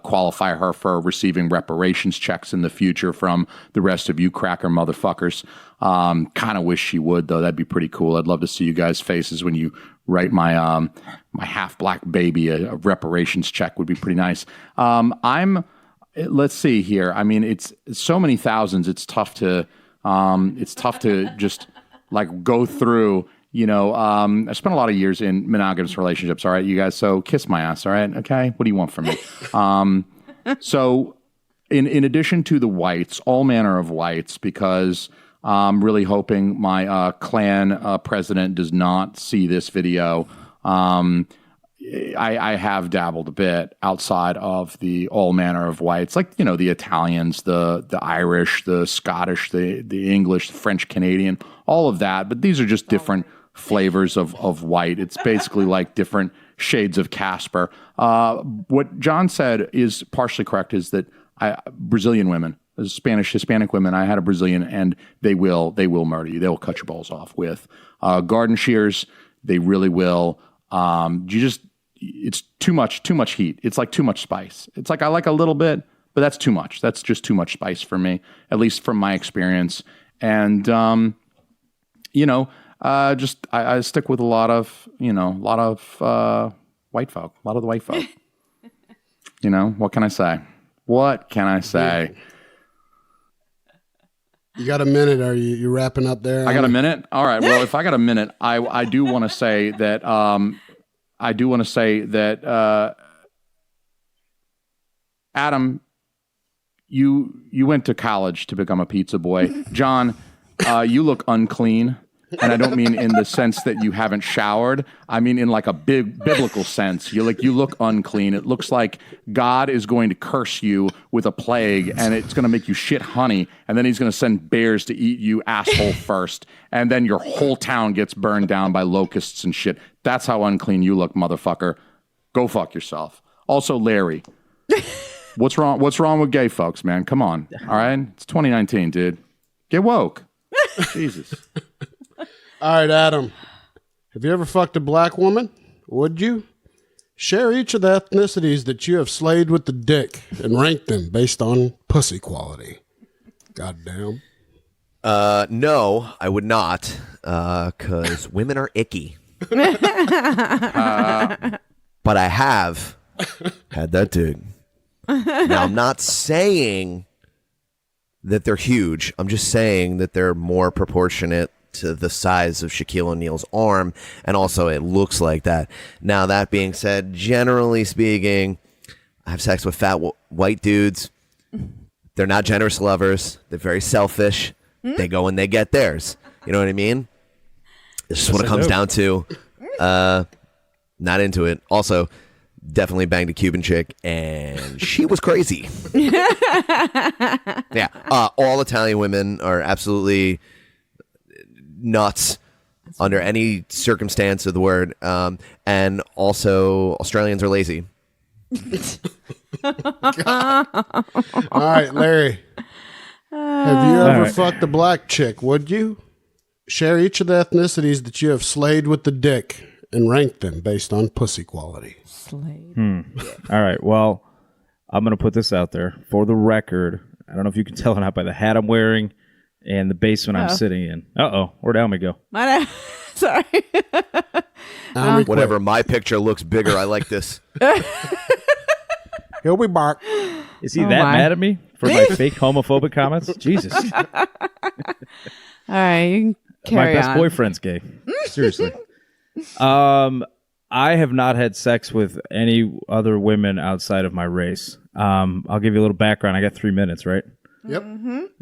qualify her for receiving reparations checks in the future from the rest of you cracker motherfuckers. Kind of wish she would, though. That'd be pretty cool. I'd love to see you guys' faces when you write my my half black baby a reparations check. Would be pretty nice. Let's see here. I mean, it's so many thousands. It's tough to just like go through. I spent a lot of years in monogamous relationships. All right, you guys. So kiss my ass. All right, okay. What do you want from me? So, in addition to the whites, all manner of whites, because I'm really hoping my clan president does not see this video. I have dabbled a bit outside of the all manner of whites, like, the Italians, the Irish, the Scottish, the English, the French, Canadian, all of that. But these are just different flavors of white. It's basically like different shades of Casper. What John said is partially correct, is that Brazilian women, Hispanic women, I had a Brazilian, and they will murder you. They will cut your balls off with garden shears. They really will. It's too much heat. It's like too much spice. It's like I like a little bit, but that's too much. That's just too much spice for me, at least from my experience. And I stick with a lot of white folk, a lot of the white folk. What can I say? What can I say? You got a minute? Are you wrapping up there? I got a minute. All right. Well, if I got a minute, I do want to say that. Adam, you went to college to become a pizza boy. John, you look unclean. And I don't mean in the sense that you haven't showered. I mean in like a big biblical sense. You look unclean. It looks like God is going to curse you with a plague, and it's going to make you shit honey, and then he's going to send bears to eat you asshole first, and then your whole town gets burned down by locusts and shit. That's how unclean you look, motherfucker. Go fuck yourself. Also, Larry, what's wrong? What's wrong with gay folks, man? Come on. All right, it's 2019, dude. Get woke. Jesus. All right, Adam, have you ever fucked a black woman? Would you? Share each of the ethnicities that you have slayed with the dick and rank them based on pussy quality. Goddamn. No, I would not, because women are icky. But I have had that dick. Now, I'm not saying that they're huge. I'm just saying that they're more proportionate to the size of Shaquille O'Neal's arm, and also it looks like that. Now, that being said, generally speaking, I have sex with fat white dudes. They're not generous lovers. They're very selfish. They go and they get theirs. You know what I mean? It's just what it comes down to. Not into it. Also, definitely banged a Cuban chick, and she was crazy. Yeah. All Italian women are absolutely nuts under any circumstance of the word. And also, Australians are lazy. All right, Larry. Have you ever fucked a black chick? Would you? Share each of the ethnicities that you have slayed with the dick and rank them based on pussy quality. Slade. All right. Well, I'm going to put this out there for the record. I don't know if you can tell or not by the hat I'm wearing and the basement I'm sitting in. Where'd Alme go? Sorry. Whatever. My picture looks bigger. I like this. He'll be back. Is he mad at me for my fake homophobic comments? Jesus. All right, you can carry My best on. boyfriend's gay. Seriously. I have not had sex with any other women outside of my race. I'll give you a little background. I got 3 minutes, right? Yep.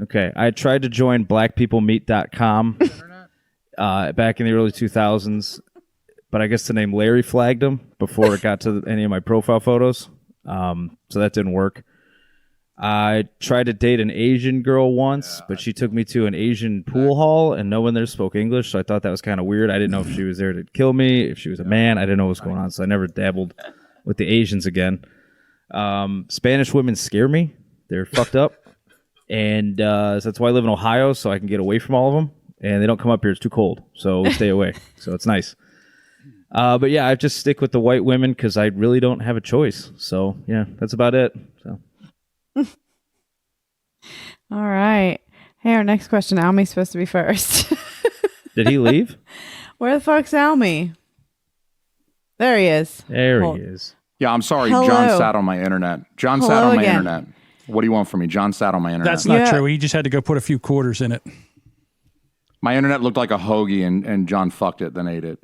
Okay. I tried to join blackpeoplemeet.com back in the early 2000s, but I guess the name Larry flagged him before it got to any of my profile photos. So that didn't work. I tried to date an Asian girl once, but she took me to an Asian pool hall, and no one there spoke English, so I thought that was kind of weird. I didn't know if she was there to kill me, if she was a man. I didn't know what was going on, so I never dabbled with the Asians again. Spanish women scare me. They're fucked up, and so that's why I live in Ohio, so I can get away from all of them, and they don't come up here. It's too cold, so we stay away, so it's nice. But yeah, I just stick with the white women because I really don't have a choice. So yeah, that's about it. So. All right. Hey, our next question. Alme's supposed to be first. Did he leave? Where the fuck's Alme? There he is. There he is. Yeah, I'm sorry. Hello. John sat on my internet. John sat Hello on my again. internet. What do you want from me? John sat on my internet. That's not Yeah. true. He just had to go put a few quarters in it. My internet looked like a hoagie, and John fucked it, then ate it.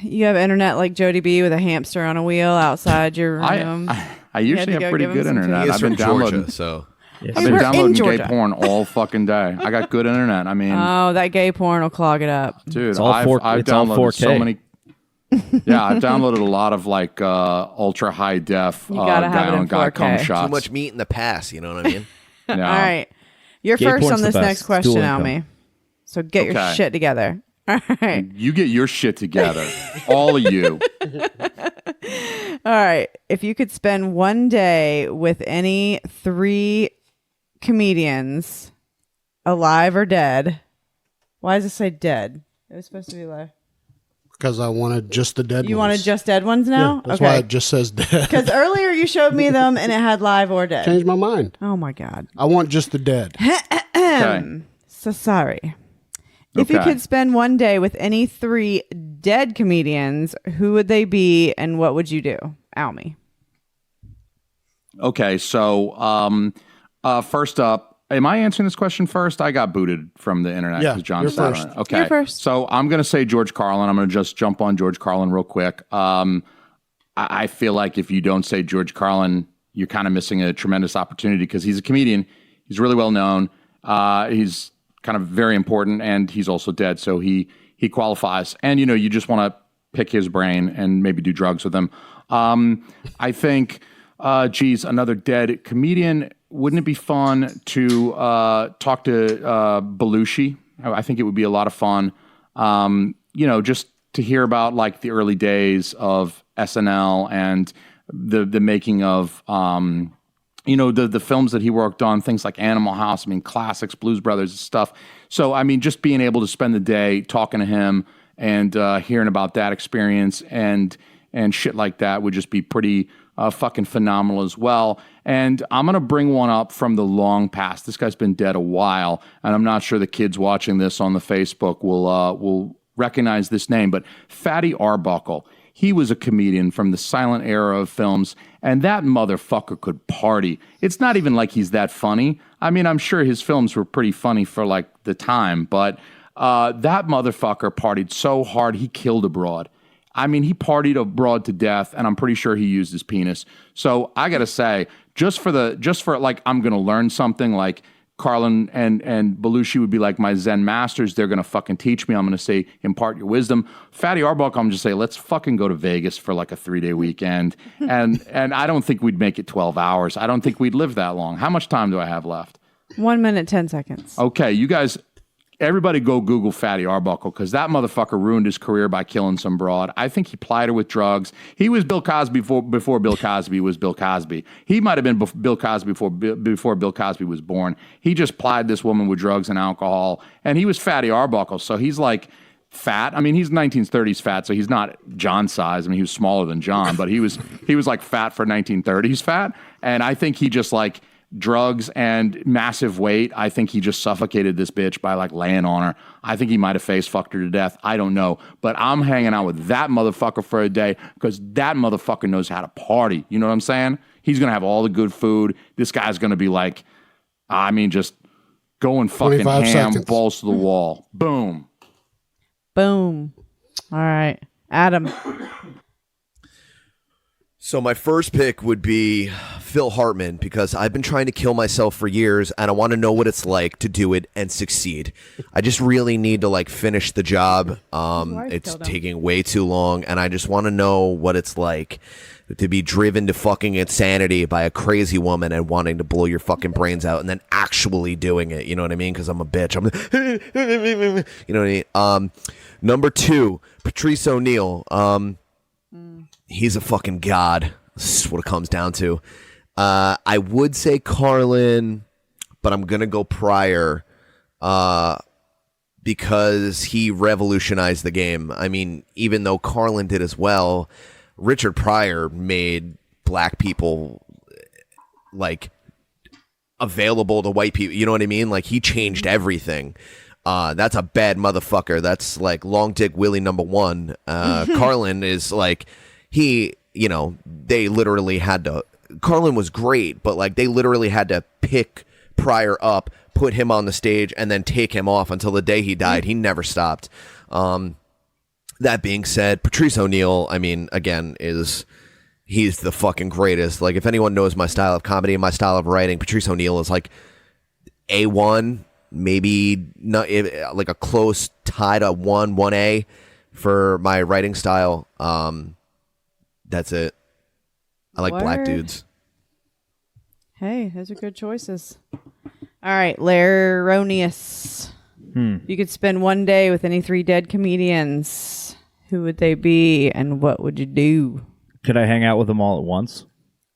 You have internet like Jody B with a hamster on a wheel outside your room. I usually to have go pretty give him good some internet. He is I've been from downloading. Georgia, so I've Hey, been we're in downloading gay Georgia. porn all fucking day. I got good internet. I mean, Oh, that gay porn will clog it up. dude, It's all I've 4K. downloaded so 4K. many. Yeah, I've downloaded a lot of like ultra high def You gotta have guy it in on guy 4K. cum Too shots. too much meat in the past. You know what I mean? Yeah. All right. You're Gay first porn's on the this best. next It's question, dual income. Alme. So get your Okay. shit together. All right. You get your shit together, all of you. All right. If you could spend one day with any 3 comedians, alive or dead, why does it say dead? It was supposed to be alive. Because I wanted just the dead You ones. wanted just dead ones now? That's why it just says dead. Because earlier you showed me them and it had live or dead. Changed my mind. Oh my God. I want just the dead. Okay. So sorry. If you Okay. could spend one day with any 3 dead comedians, who would they be and what would you do? Alme. Okay, so first up, am I answering this question first? I got booted from the internet Yeah, because John you're sat first. on it. Okay, You're first. So I'm going to say George Carlin. I'm going to just jump on George Carlin real quick. I feel like if you don't say George Carlin, you're kind of missing a tremendous opportunity because he's a comedian. He's really well known. He's kind of very important, and he's also dead, so he qualifies. And you just want to pick his brain and maybe do drugs with him. I think, another dead comedian. Wouldn't it be fun to talk to Belushi? I think it would be a lot of fun. Just to hear about like the early days of SNL and the making of the films that he worked on, things like Animal House, classics, Blues Brothers and stuff. So, just being able to spend the day talking to him and hearing about that experience and shit like that would just be pretty fucking phenomenal as well. And I'm going to bring one up from the long past. This guy's been dead a while, and I'm not sure the kids watching this on the Facebook will recognize this name, but Fatty Arbuckle. He was a comedian from the silent era of films, and that motherfucker could party. It's not even like he's that funny. I'm sure his films were pretty funny for like the time, but that motherfucker partied so hard he killed a broad. I mean, he partied abroad to death, and I'm pretty sure he used his penis. So I got to say, just for like, I'm going to learn something, like Carlin and Belushi would be like my Zen masters. They're going to fucking teach me. I'm going to say, impart your wisdom. Fatty Arbuckle, I'm just say, let's fucking go to Vegas for like a 3-day weekend. And I don't think we'd make it 12 hours. I don't think we'd live that long. How much time do I have left? 1 minute, 10 seconds. Okay, you guys, everybody go Google Fatty Arbuckle, because that motherfucker ruined his career by killing some broad. I think he plied her with drugs. He was Bill Cosby before Bill Cosby was Bill Cosby. He might have been Bill Cosby before Bill Cosby was born. He just plied this woman with drugs and alcohol, and he was Fatty Arbuckle, so he's like fat. I mean, he's 1930s fat, so he's not John size. I mean, he was smaller than John, but he was like fat for 1930s fat, and I think he just like drugs and massive weight. I think he just suffocated this bitch by like laying on her. I think he might have face fucked her to death. I don't know. But I'm hanging out with that motherfucker for a day because that motherfucker knows how to party. You know what I'm saying? He's going to have all the good food. This guy's going to be like, I mean, just going fucking ham, seconds. balls to the wall. Boom. Boom. All right. Adam. So my first pick would be Phil Hartman, because I've been trying to kill myself for years and I want to know what it's like to do it and succeed. I just really need to like finish the job. It's taking way too long, and I just want to know what it's like to be driven to fucking insanity by a crazy woman and wanting to blow your fucking brains out and then actually doing it. You know what I mean? Because I'm a bitch. You know what I mean? Number 2, Patrice O'Neal. He's a fucking god. This is what it comes down to. I would say Carlin, but I'm going to go Pryor because he revolutionized the game. I mean, even though Carlin did as well, Richard Pryor made black people like available to white people. You know what I mean? Like, he changed everything. That's a bad motherfucker. That's like Long Dick Willie #1. Carlin is like... they literally had to, Carlin was great, but like they literally had to pick Pryor up, put him on the stage, and then take him off until the day he died. He never stopped. That being said, Patrice O'Neal, I mean, again, he's the fucking greatest. Like, if anyone knows my style of comedy and my style of writing, Patrice O'Neal is like A1, maybe not like a close tie to 1A for my writing style. That's it. I like black dudes. Hey, those are good choices. All right, Laronius. You could spend one day with any 3 dead comedians. Who would they be, and what would you do? Could I hang out with them all at once?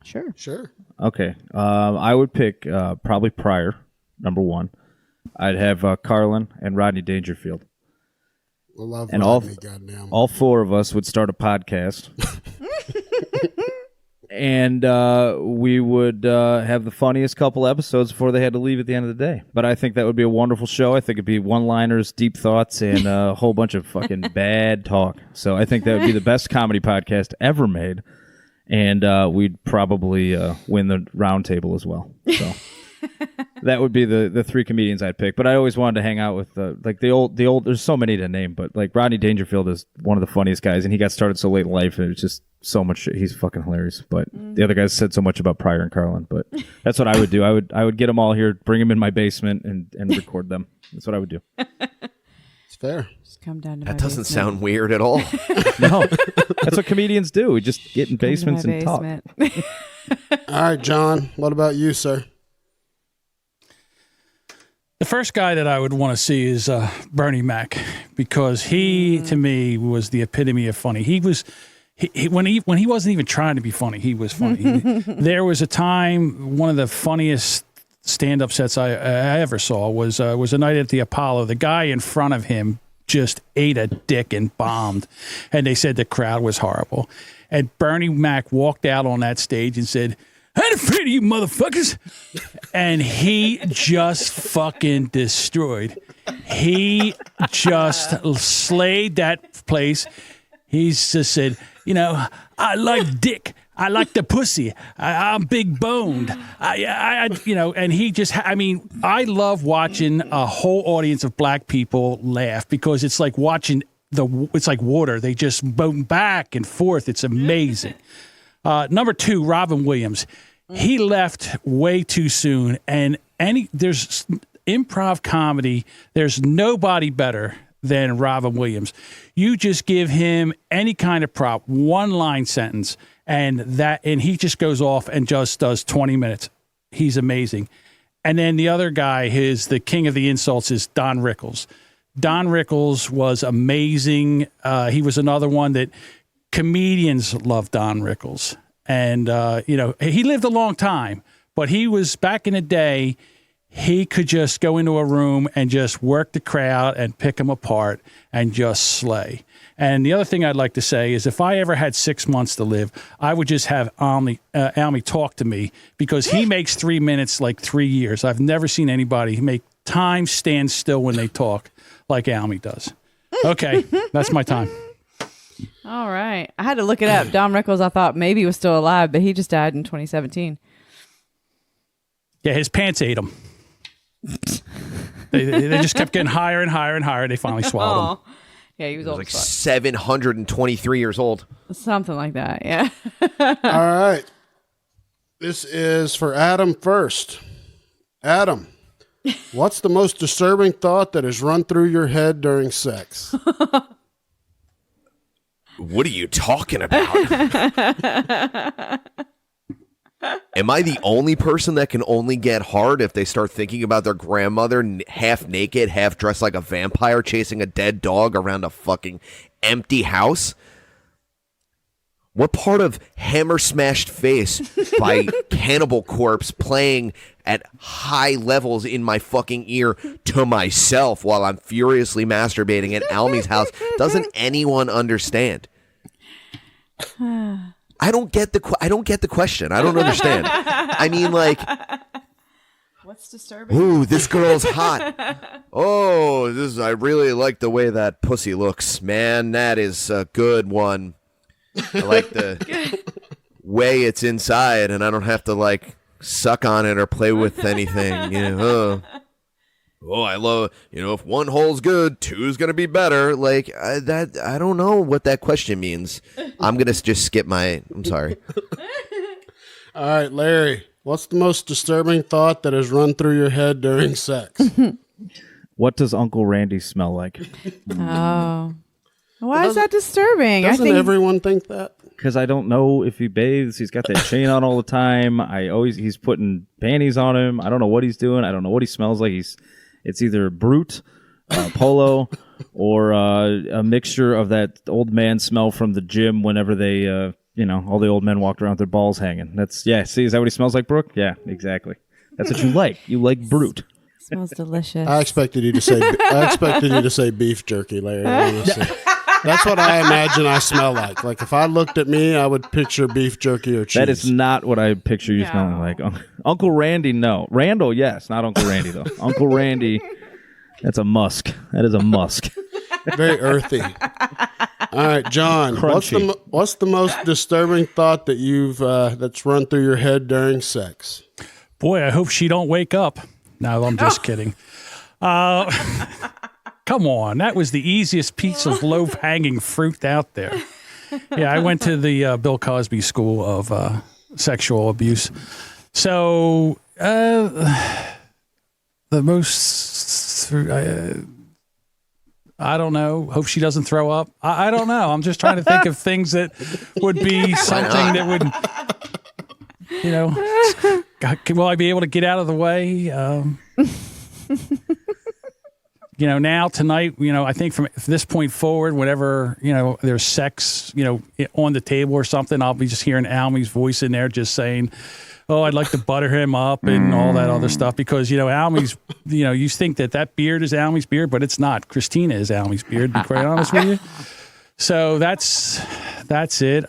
Sure. Okay. I would pick probably Pryor, number 1. I'd have Carlin and Rodney Dangerfield. I love and Rodney, goddamn. all 4 of us would start a podcast. And we would have the funniest couple episodes before they had to leave at the end of the day. But I think that would be a wonderful show. I think it'd be one-liners, deep thoughts, and a whole bunch of fucking bad talk. So I think that would be the best comedy podcast ever made. And we'd probably win the Roundtable as well. So that would be the 3 comedians I'd pick. But I always wanted to hang out with the old. There's so many to name, but like Rodney Dangerfield is one of the funniest guys, and he got started so late in life, and it was just so much shit. He's fucking hilarious. But the other guys said so much about Pryor and Carlin. But that's what I would do. I would get them all here, bring them in my basement, and record them. That's what I would do. It's fair. Just come down to That my doesn't basement. sound weird at all. No, that's what comedians do. We just get in Come to basements my and talk. basement. All right, John, what about you, sir? The first guy that I would want to see is Bernie Mac, because he, to me, was the epitome of funny. He was, when he wasn't even trying to be funny, he was funny. There was a time, one of the funniest stand-up sets I ever saw was a night at the Apollo. The guy in front of him just ate a dick and bombed, and they said the crowd was horrible. And Bernie Mac walked out on that stage and said, "I ain't afraid of you motherfuckers." And he just fucking destroyed. He just slayed that place. He just said, I like dick. I like the pussy. I'm big boned. And he just, I love watching a whole audience of black people laugh, because it's like watching it's like water. They just boom back and forth. It's amazing. Number 2, Robin Williams. He left way too soon. And there's improv comedy. There's nobody better than Robin Williams. You just give him any kind of prop, one-line sentence, and he just goes off and just does 20 minutes. He's amazing. And then the other guy, the king of the insults, is Don Rickles. Don Rickles was amazing. He was another one that comedians love Don Rickles. And, he lived a long time, but he was back in the day, he could just go into a room and just work the crowd and pick them apart and just slay. And the other thing I'd like to say is if I ever had 6 months to live, I would just have Alme talk to me because he makes 3 minutes like 3 years. I've never seen anybody make time stand still when they talk like Alme does. Okay, that's my time. All right. I had to look it up. Don Rickles, I thought maybe was still alive, but he just died in 2017. Yeah, his pants ate him. they just kept getting higher and higher and higher. They finally swallowed him. Yeah, he was old. Like 723 years old. Something like that, yeah. All right. This is for Adam first. Adam, what's the most disturbing thought that has run through your head during sex? What are you talking about? Am I the only person that can only get hard if they start thinking about their grandmother half naked, half dressed like a vampire chasing a dead dog around a fucking empty house? What part of Hammer Smashed Face by Cannibal Corpse playing at high levels in my fucking ear to myself while I'm furiously masturbating at Alme's house doesn't anyone understand? I don't get the question. I don't understand. I mean, like, what's disturbing? Ooh, this girl's hot. Oh, I really like the way that pussy looks, man. That is a good one. I like the way it's inside, and I don't have to like suck on it or play with anything. Oh, I love, if one hole's good, two's going to be better. Like, I don't know what that question means. I'm going to just skip I'm sorry. All right, Larry, what's the most disturbing thought that has run through your head during sex? What does Uncle Randy smell like? Oh. Why is that disturbing? Doesn't everyone think that? Because I don't know if he bathes. He's got that chain on all the time. He's putting panties on him. I don't know what he's doing. I don't know what he smells like. It's either Brute, Polo, or a mixture of that old man smell from the gym whenever they, all the old men walked around with their balls hanging. See, is that what he smells like, Brooke? Yeah, exactly. That's what you like. You like Brute. Smells delicious. I expected you to say beef jerky, Larry. Honestly. That's what I imagine I smell like. Like if I looked at me, I would picture beef jerky or cheese. That is not what I picture you smelling like. Uncle Randy, no. Randall, yes. Not Uncle Randy, though. Uncle Randy, that's a musk. That is a musk. Very earthy. All right, John. Crunchy. What's the most disturbing thought that that's run through your head during sex? Boy, I hope she don't wake up. No, I'm just kidding. Come on, that was the easiest piece of low-hanging fruit out there. Yeah, I went to the Bill Cosby School of Sexual Abuse. So the most, I don't know. Hope she doesn't throw up. I don't know. I'm just trying to think of things that would be something that would, will I be able to get out of the way? Now tonight, I think from this point forward, whenever, there's sex, on the table or something, I'll be just hearing Alme's voice in there just saying, oh, I'd like to butter him up and all that other stuff because, Alme's, you think that beard is Alme's beard, but it's not. Christina is Alme's beard, to be quite honest with you. So that's it.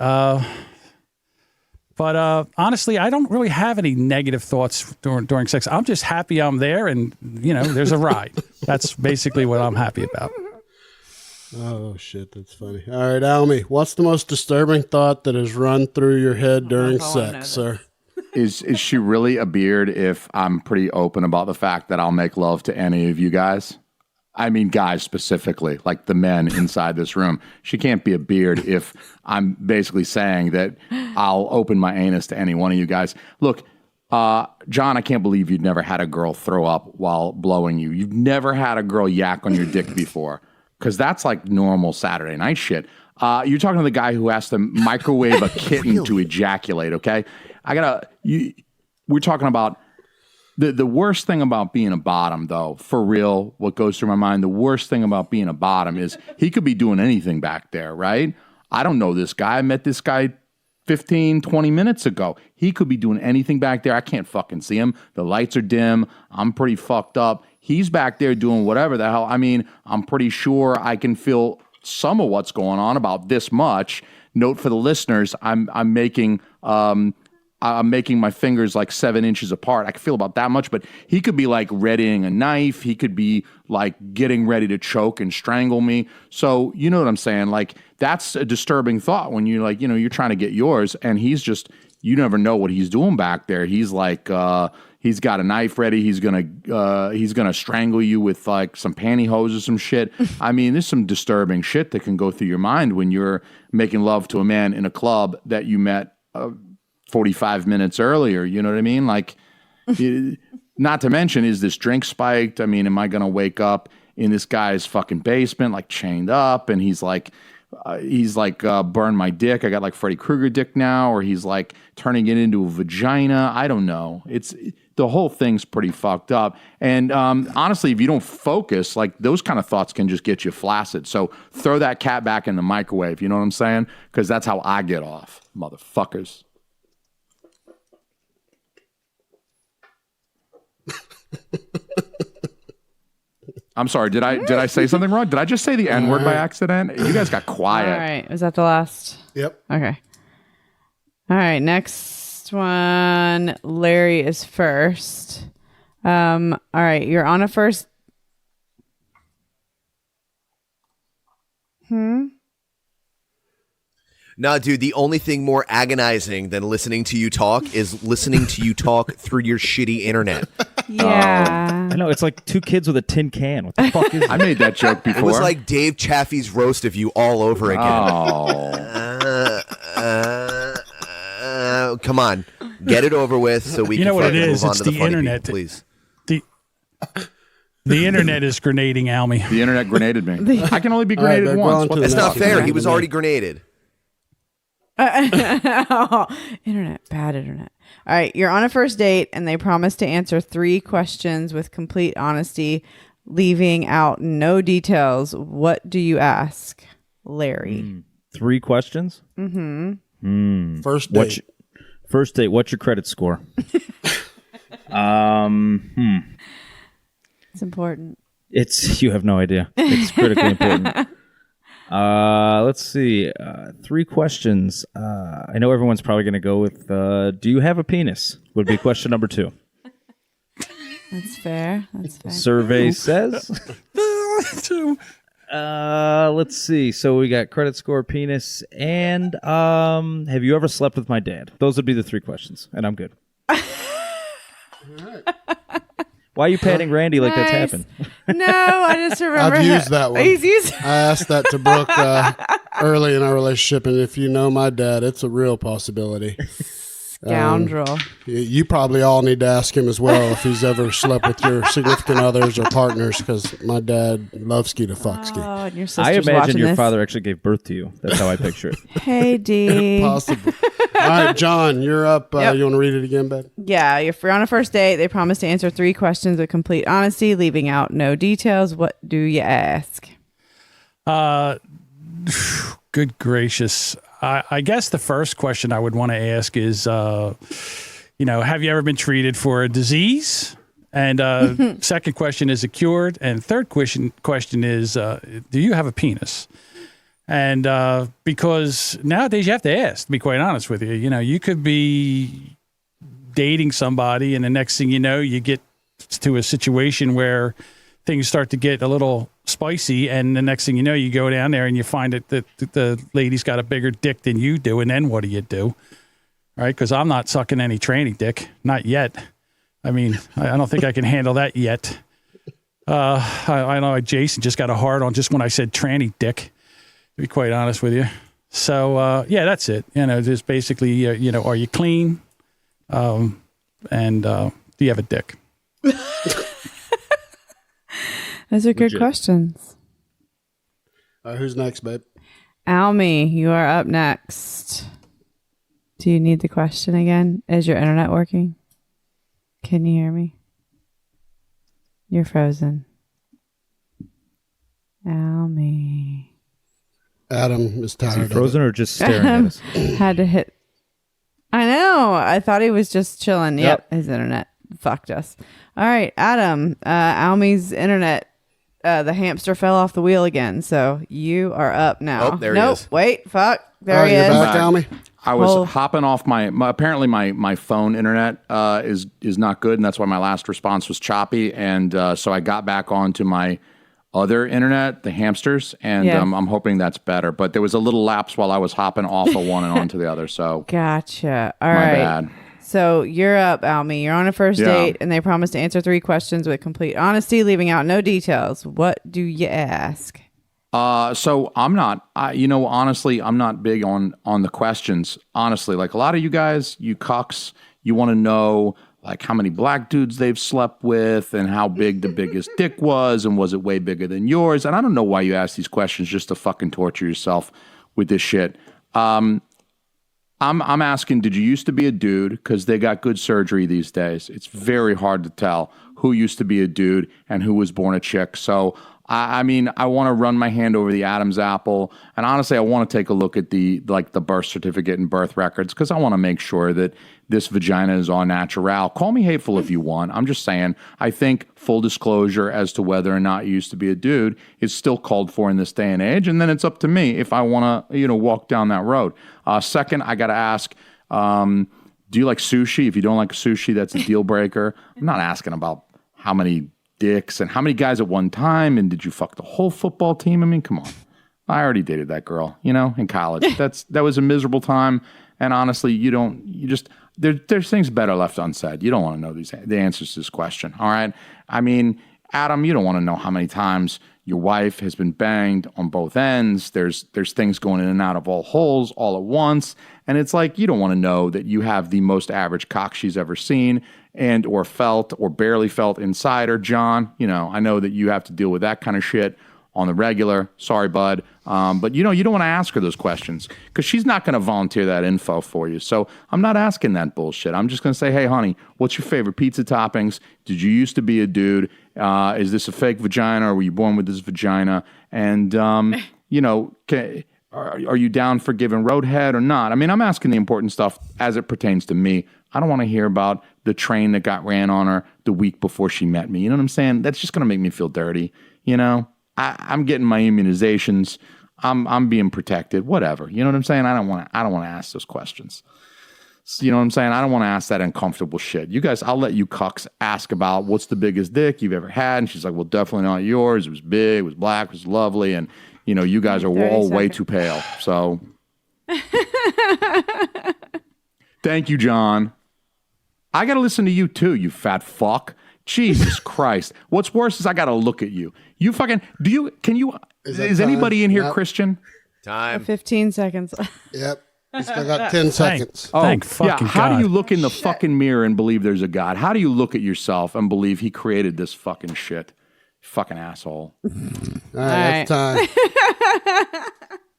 But honestly, I don't really have any negative thoughts during sex. I'm just happy I'm there and, there's a ride. That's basically what I'm happy about. Oh, shit, that's funny. All right, Alme, what's the most disturbing thought that has run through your head during sex, sir? Is she really a beard if I'm pretty open about the fact that I'll make love to any of you guys? I mean, guys specifically, like the men inside this room. She can't be a beard if I'm basically saying that I'll open my anus to any one of you guys. Look, John, I can't believe you've never had a girl throw up while blowing you. You've never had a girl yak on your dick before, because that's like normal Saturday night shit. You're talking to the guy who has to microwave a kitten to ejaculate, okay? We're talking about the worst thing about being a bottom, though, for real, what goes through my mind, the worst thing about being a bottom is he could be doing anything back there, right? I don't know this guy. I met this guy 15, 20 minutes ago. He could be doing anything back there. I can't fucking see him. The lights are dim. I'm pretty fucked up. He's back there doing whatever the hell. I mean, I'm pretty sure I can feel some of what's going on about this much. Note for the listeners, I'm making my fingers like 7 inches apart. I can feel about that much, but he could be like readying a knife. He could be like getting ready to choke and strangle me. So you know what I'm saying? Like, that's a disturbing thought when you're like, you're trying to get yours, and he's just, you never know what he's doing back there. He's like, he's got a knife ready. He's gonna strangle you with like some pantyhose or some shit. I mean, there's some disturbing shit that can go through your mind when you're making love to a man in a club that you met 45 minutes earlier. You know what I mean? Like, not to mention, is this drink spiked? I mean, am I going to wake up in this guy's fucking basement, like chained up, and he's like, burn my dick. I got like Freddy Krueger dick now, or he's like turning it into a vagina. I don't know. The whole thing's pretty fucked up. And honestly, if you don't focus, like those kind of thoughts can just get you flaccid. So throw that cat back in the microwave. You know what I'm saying? Because that's how I get off, motherfuckers. I'm sorry. Did I say something wrong? Did I just say the N-word by accident? You guys got quiet. All right. Was that the last? Yep. Okay. All right. Next one. Larry is first. All right. You're on a first. No, dude, the only thing more agonizing than listening to you talk is listening to you talk through your shitty internet. Yeah. I know. It's like two kids with a tin can. What the fuck is I made that joke before. It was like Dave Chaffey's roast of you all over again. Oh. Come on. Get it over with so we You can know what it fucking is? move on It's to the the funny internet. people, please. The internet is grenading Alme. The internet grenaded me. I can only be grenaded they're once. going What to the That's the not fuck? fair. He was already grenaded. Internet, bad internet. All right, you're on a first date and they promise to answer 3 questions with complete honesty, leaving out no details. What do you ask? Larry. 3 questions? First date. First date, what's your credit score? It's important. You have no idea. It's critically important. Let's see. 3 questions. I know everyone's probably going to go with, do you have a penis? Would be question number 2. That's fair. Survey says. Let's see. So we got credit score, penis, and have you ever slept with my dad? Those would be the 3 questions, and I'm good. Why are you patting Randy like that's happened? No, I just remember. I've used that one. He's used. I asked that to Brooke early in our relationship, and if you know my dad, it's a real possibility. Scoundrel. You probably all need to ask him as well if he's ever slept with your significant others or partners, because my dad loves ski to fuck ski. Oh, and your sister's I imagine watching your this. father actually gave birth to you. That's how I picture it. Hey, D. Possible. All right, John, you're up. Yep. You want to read it again, babe? Yeah, if you're on a first date, they promise to answer 3 questions with complete honesty, leaving out no details. What do you ask? Good gracious. I guess the first question I would want to ask is, have you ever been treated for a disease? And second question, is it cured? And third question is, do you have a penis? And because nowadays you have to ask, to be quite honest with you. You could be dating somebody, and the next thing you know, you get to a situation where things start to get a little spicy, and the next thing you know, you go down there and you find that the lady's got a bigger dick than you do, and then what do? All right, because I'm not sucking any tranny dick, not yet. I mean, I don't think I can handle that yet. I know Jason just got a hard on just when I said tranny dick, to be quite honest with you. So, yeah, that's it. Just basically, are you clean? And do you have a dick? Those are good questions. Who's next, babe? Alme, you are up next. Do you need the question again? Is your internet working? Can you hear me? You're frozen. Alme. Adam is tired. Is he frozen or just staring at us? Had to hit. I know. I thought he was just chilling. Yep. His internet fucked us. All right, Adam. Alme's internet. The hamster fell off the wheel again, so you are up now. Oh, there he is. Wait, fuck. There he you're is. back, Alme? I was hopping off apparently my phone internet is not good, and that's why my last response was choppy. And so I got back onto my other internet, the hamsters, and I'm hoping that's better. But there was a little lapse while I was hopping off of one and onto the other. So gotcha. All my right. bad. So you're up, Alme. You're on a first date, and they promise to answer 3 questions with complete honesty, leaving out no details. What do you ask? So I'm not, honestly, I'm not big on the questions. Honestly, like a lot of you guys, you cucks, you want to know like how many black dudes they've slept with and how big the biggest dick was and was it way bigger than yours? And I don't know why you ask these questions just to fucking torture yourself with this shit. I'm asking, did you used to be a dude? Because they got good surgery these days. It's very hard to tell who used to be a dude and who was born a chick. So, I want to run my hand over the Adam's apple. And honestly, I want to take a look at the birth certificate and birth records because I want to make sure that this vagina is all natural. Call me hateful if you want. I'm just saying, I think full disclosure as to whether or not you used to be a dude is still called for in this day and age. And then it's up to me if I want to, walk down that road. Second, I got to ask, do you like sushi? If you don't like sushi, that's a deal breaker. I'm not asking about how many dicks and how many guys at one time, and did you fuck the whole football team? I mean, come on. I already dated that girl, in college. That was a miserable time. And honestly, there's things better left unsaid. You don't want to know the answers to this question. All right. I mean, Adam, you don't want to know how many times your wife has been banged on both ends. There's things going in and out of all holes all at once. And it's like, you don't want to know that you have the most average cock she's ever seen and or felt or barely felt inside her, John. I know that you have to deal with that kind of shit on the regular. Sorry, bud. But you don't want to ask her those questions because she's not going to volunteer that info for you. So I'm not asking that bullshit. I'm just going to say, hey, honey, what's your favorite pizza toppings? Did you used to be a dude? Is this a fake vagina or were you born with this vagina? And, are you down for giving roadhead or not? I mean, I'm asking the important stuff as it pertains to me. I don't want to hear about the train that got ran on her the week before she met me. You know what I'm saying? That's just going to make me feel dirty. I'm getting my immunizations. I'm being protected. Whatever. You know what I'm saying? I don't want to ask those questions. You know what I'm saying? I don't want to ask that uncomfortable shit. You guys, I'll let you cucks ask about what's the biggest dick you've ever had. And she's like, well, definitely not yours. It was big. It was black. It was lovely. And, you guys are all way too pale. So thank you, John. I got to listen to you too, you fat fuck. Jesus Christ. What's worse is I got to look at you. You fucking, is anybody in here Christian? Time. 15 seconds. Yep. You still got 10 seconds. Thank fucking how God. do you look in the fucking mirror and believe there's a God? How do you look at yourself and believe he created this fucking shit? Fucking asshole. All right, that's time.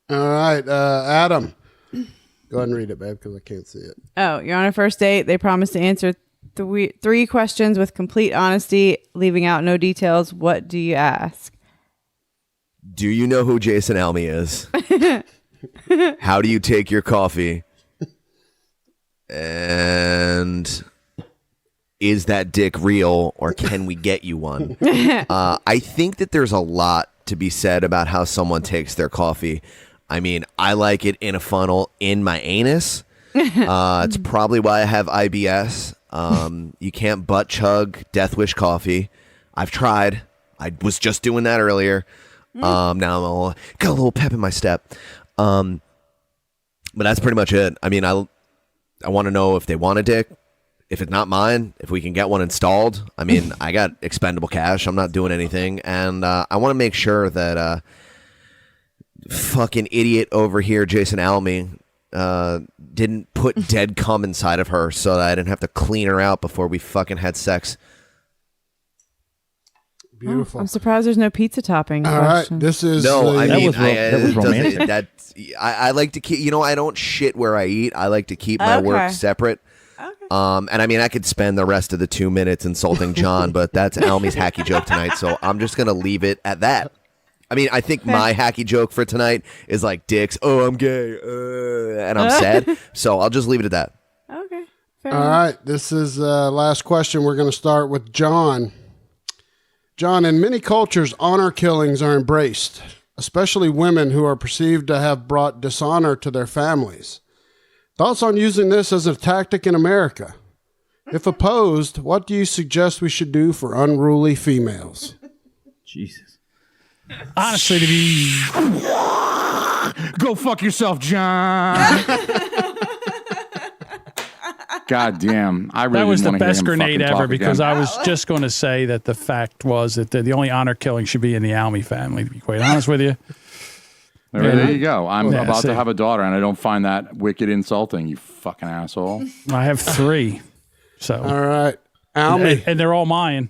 All right, Adam. Go ahead and read it, babe, because I can't see it. Oh, you're on a first date. They promise to answer 3 questions with complete honesty, leaving out no details. What do you ask? Do you know who Jason Alme is? How do you take your coffee? And is that dick real or can we get you one? I think that there's a lot to be said about how someone takes their coffee. I mean, I like it in a funnel in my anus. It's probably why I have IBS. You can't butt chug Death Wish coffee. I've tried. I was just doing that earlier. Now I'm got a little pep in my step. But that's pretty much it. I mean, I want to know if they want a dick. if it's not mine, if we can get one installed, I mean, I got expendable cash. I'm not doing anything. And I want to make sure that fucking idiot over here, Jason Alme, didn't put dead cum inside of her so that I didn't have to clean her out before we fucking had sex. Beautiful. I'm surprised there's no pizza topping. All right, this is that was romantic. I like to keep. I don't shit where I eat. I like to keep my work separate. Okay. And I mean, I could spend the rest of the 2 minutes insulting John, but that's Alme's hacky joke tonight, so I'm just gonna leave it at that. I mean, I think my hacky joke for tonight is like dicks. Oh, I'm gay, and I'm sad. So I'll just leave it at that. Okay. All right, this is last question. We're going to start with John. John, in many cultures, honor killings are embraced, especially women who are perceived to have brought dishonor to their families. Thoughts on using this as a tactic in America? If opposed, what do you suggest we should do for unruly females? Jesus. Honestly, to be Go fuck yourself, John. God damn. I really that was the didn't wanna hear best him grenade fucking ever talk because again. I was just going to say that the fact was that the only honor killing should be in the Alme family, to be quite honest with you. There you go. I'm Yeah, about see. to have a daughter, and I don't find that wicked insulting, you fucking asshole. I have 3. So All right, Alme. and they're all mine.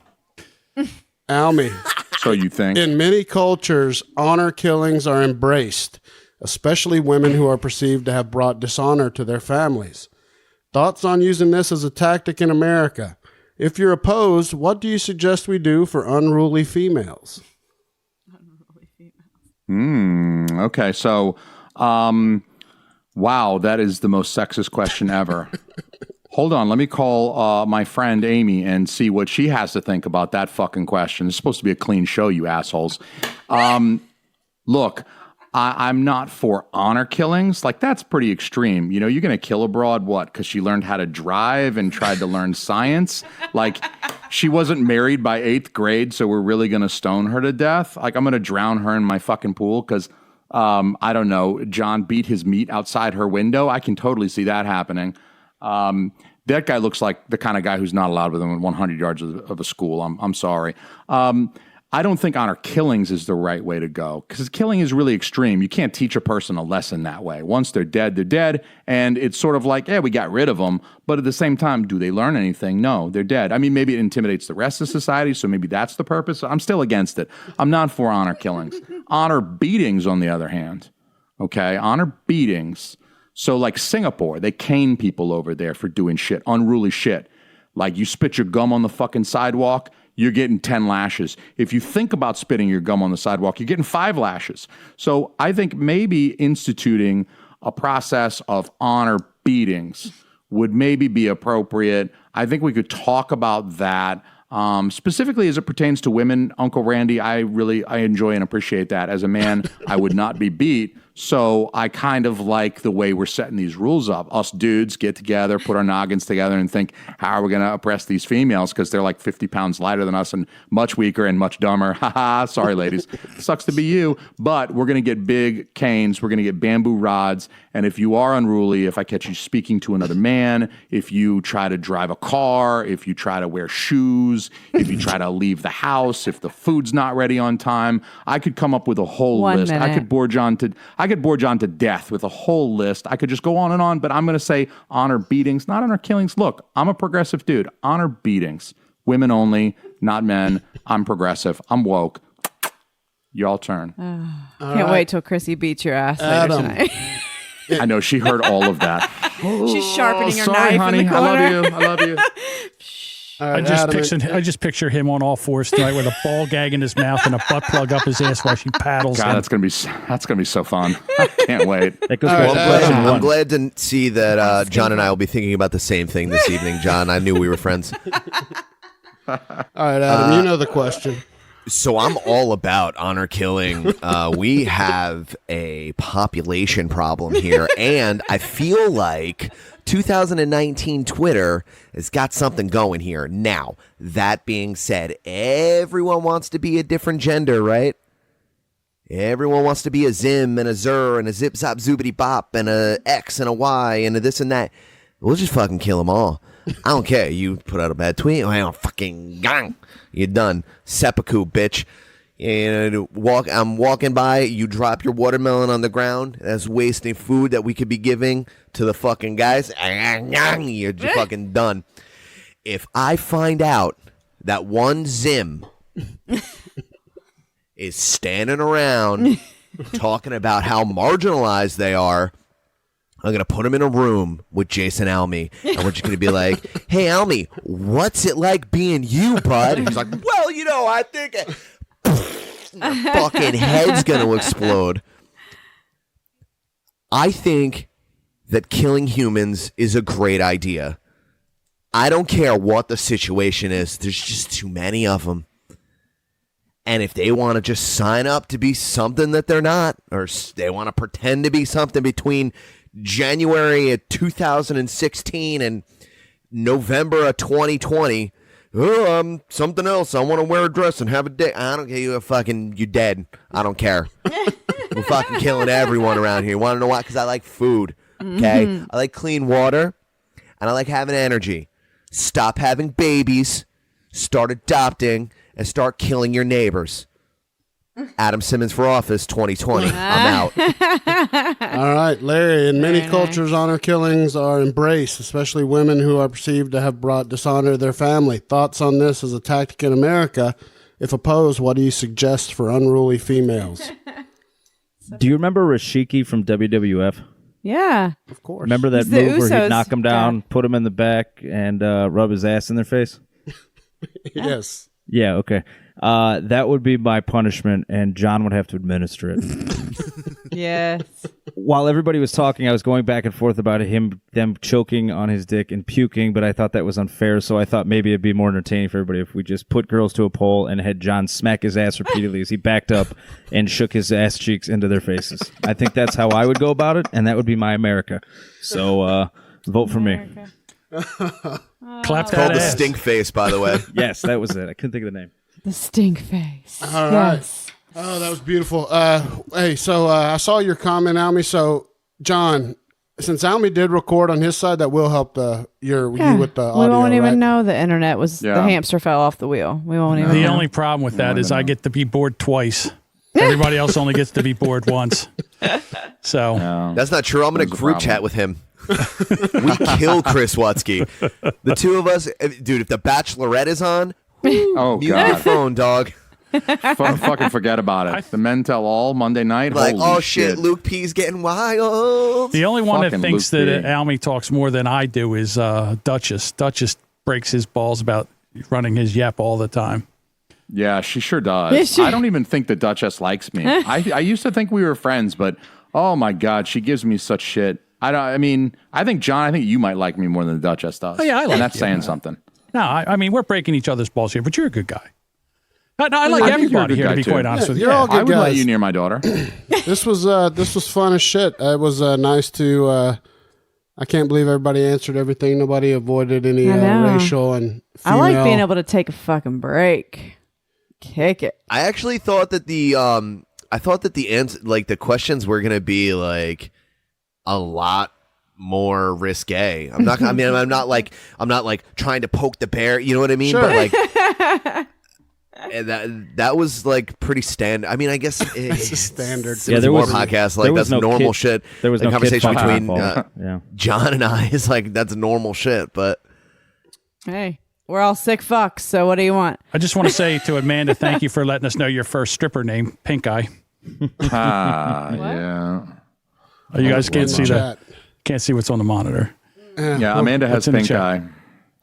Alme. So you think. In many cultures, honor killings are embraced, especially women who are perceived to have brought dishonor to their families. Thoughts on using this as a tactic in America? If you're opposed, what do you suggest we do for unruly females? Okay, so, wow, that is the most sexist question ever. Hold on, let me call my friend Amy and see what she has to think about that fucking question. It's supposed to be a clean show, you assholes. Look, I'm not for honor killings. Like, that's pretty extreme. You're going to kill a broad, what? Because she learned how to drive and tried to learn science? Like, she wasn't married by 8th grade, so we're really going to stone her to death? Like, I'm going to drown her in my fucking pool because, I don't know, John beat his meat outside her window? I can totally see that happening. That guy looks like the kind of guy who's not allowed within 100 yards of a school. I'm sorry. I don't think honor killings is the right way to go because killing is really extreme. You can't teach a person a lesson that way. Once they're dead, they're dead. And it's sort of like, yeah, we got rid of them. But at the same time, do they learn anything? No, they're dead. I mean, maybe it intimidates the rest of society. So maybe that's the purpose. I'm still against it. I'm not for honor killings. Honor beatings, on the other hand. Okay. Honor beatings. So like Singapore, they cane people over there for doing shit, unruly shit. Like you spit your gum on the fucking sidewalk, you're getting 10 lashes. If you think about spitting your gum on the sidewalk, you're getting 5 lashes. So I think maybe instituting a process of honor beatings would maybe be appropriate. I think we could talk about that. Specifically as it pertains to women, Uncle Randy, I enjoy and appreciate that. As a man, I would not be beat. So I kind of like the way we're setting these rules up. Us dudes get together, put our noggins together and think, how are we going to oppress these females? Because they're like 50 pounds lighter than us and much weaker and much dumber. Haha, sorry, ladies. Sucks to be you. But we're going to get big canes. We're going to get bamboo rods. And if you are unruly, if I catch you speaking to another man, if you try to drive a car, if you try to wear shoes, if you try to leave the house, if the food's not ready on time, I could come up with a whole list. I could bore John to death with a whole list. I could just go on and on, but I'm going to say honor beatings, not honor killings. Look, I'm a progressive dude. Honor beatings. Women only, not men. I'm progressive. I'm woke. Y'all turn. Can't wait till Chrissy beats your ass later tonight. I know she heard all of that. She's sharpening her Sorry, knife honey. in the I corner. love you. All right, I just picture him on all fours tonight with a ball gag in his mouth and a butt plug up his ass while she paddles. God, him. that's gonna be so fun. I can't wait. That goes back to question I'm one. glad to see that John and I will be thinking about the same thing this evening. John, I knew we were friends. All right, Adam, you know the question. So I'm all about honor killing. We have a population problem here, and I feel like 2019 Twitter has got something going here. Now, that being said, everyone wants to be a different gender, right? Everyone wants to be a Zim and a Zer and a Zip Zop Zoobity Bop and a X and a Y and a this and that. We'll just fucking kill them all. I don't care. You put out a bad tweet. Oh, fucking gang. You're done. Seppuku, bitch. And I'm walking by. You drop your watermelon on the ground. That's wasting food that we could be giving to the fucking guys. You're just fucking done. If I find out that one Zim is standing around talking about how marginalized they are, I'm going to put him in a room with Jason Alme, and we're just going to be like, hey, Alme, what's it like being you, bud? And he's like, well, I think my fucking head's going to explode. I think that killing humans is a great idea. I don't care what the situation is. There's just too many of them. And if they want to just sign up to be something that they're not, or they want to pretend to be something between January of 2016 and November of 2020, I'm something else. I want to wear a dress and have a day. I don't care. You're dead. I don't care. We're fucking killing everyone around here. Want to know why? Because I like food. Okay? Mm-hmm. I like clean water, and I like having energy. Stop having babies, start adopting, and start killing your neighbors. Adam Simmons for office 2020. I'm out. All right, Larry. In many cultures, honor killings are embraced, especially women who are perceived to have brought dishonor to their family. Thoughts on this as a tactic in America? If opposed, what do you suggest for unruly females? Do you remember Rashiki from WWF? Yeah. Of course. Remember that move where he'd knock him down, put him in the back, and rub his ass in their face? Yes. Yeah, okay. That would be my punishment, and John would have to administer it. Yes. While everybody was talking, I was going back and forth about them choking on his dick and puking, but I thought that was unfair, so I thought maybe it'd be more entertaining for everybody if we just put girls to a pole and had John smack his ass repeatedly as he backed up and shook his ass cheeks into their faces. I think that's how I would go about it, and that would be my America. So vote for me. Clap It's that called the ass. stink face, by the way. Yes, that was it. I couldn't think of the name. The stink face. All right. Oh, that was beautiful. Hey, so I saw your comment, Alme. So, John, since Alme did record on his side, that will help you with the audio. We won't even right? know the internet was the hamster fell off the wheel. We won't even. The know. only problem with that is I get to be bored twice. Everybody else only gets to be bored once. So That's not true. I'm in a group chat with him. We kill Chris Watsky. The two of us, dude. If the Bachelorette is on, mute your God, phone, dog. fucking forget about it. The Men Tell All Monday night. Like, Holy oh shit, Luke P's getting wild. the only one that Fucking thinks Luke that B. Alme talks more than I do is Duchess. Duchess breaks his balls about running his yap all the time. Yeah, she sure does. I don't even think the Duchess likes me. I used to think we were friends, but oh my God, she gives me such shit. I think John, I think you might like me more than the Duchess does. Oh, yeah, I like and that's you, saying something. No, I mean, we're breaking each other's balls here, but you're a good guy. No, I like everybody here, to be quite honest with you. You're all good I would let guys. you near my daughter. This was fun as shit. It was nice to. I can't believe everybody answered everything. Nobody avoided any racial and female. I like being able to take a fucking break. Kick it. I actually thought that the answer, like the questions were gonna be like a lot more risque. I'm not like trying to poke the bear. You know what I mean? Sure. But like. And that was like pretty standard. I mean, I guess it's a standard. Simmons and Moore podcast. Like that's normal shit. There was the no conversation kid between John and I is like that's normal shit. But Hey, we're all sick fucks. So what do you want? I just want to say to Amanda, thank you for letting us know your first stripper name, Pink Eye. Yeah. Oh, you guys can't see chat. can't see what's on the monitor. Yeah, Amanda has in the pink chat? eye.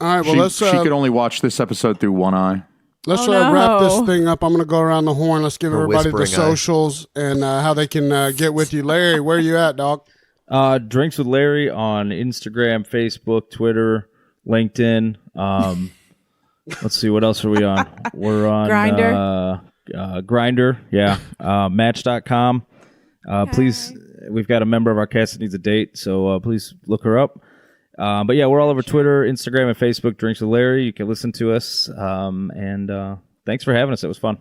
All right. Well, She could only watch this episode through one eye. let's no. wrap this thing up. I'm going to go around the horn. Let's give Or everybody the whispering eye. socials and how they can get with you. Larry, where you at, dog? Drinks with Larry on Instagram, Facebook, Twitter, LinkedIn. Let's see, what else are we on? We're on Grindr. Grindr, yeah. Match.com. Please, we've got a member of our cast that needs a date, so please look her up. But yeah, we're all over Twitter, Instagram, and Facebook. Drinks with Larry. You can listen to us. And thanks for having us. It was fun.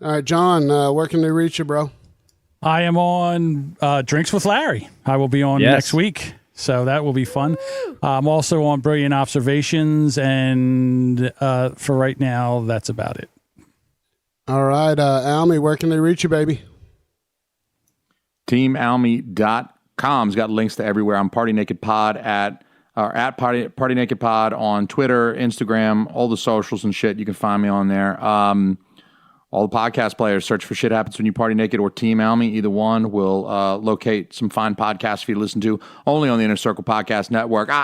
All right, John, where can they reach you, bro? I am on Drinks with Larry. I will be on next week. So that will be fun. I'm also on Brilliant Observations, and for right now, that's about it. All right, Alme, where can they reach you, baby? TeamAlme.com's got links to everywhere. I'm Party Naked Pod at Party Naked Pod on Twitter, Instagram, all the socials and shit. You can find me on there. All the podcast players, search for Shit Happens When You Party Naked or Team Alme. Either one will locate some fine podcasts for you to listen to, only on the Inner Circle Podcast Network. All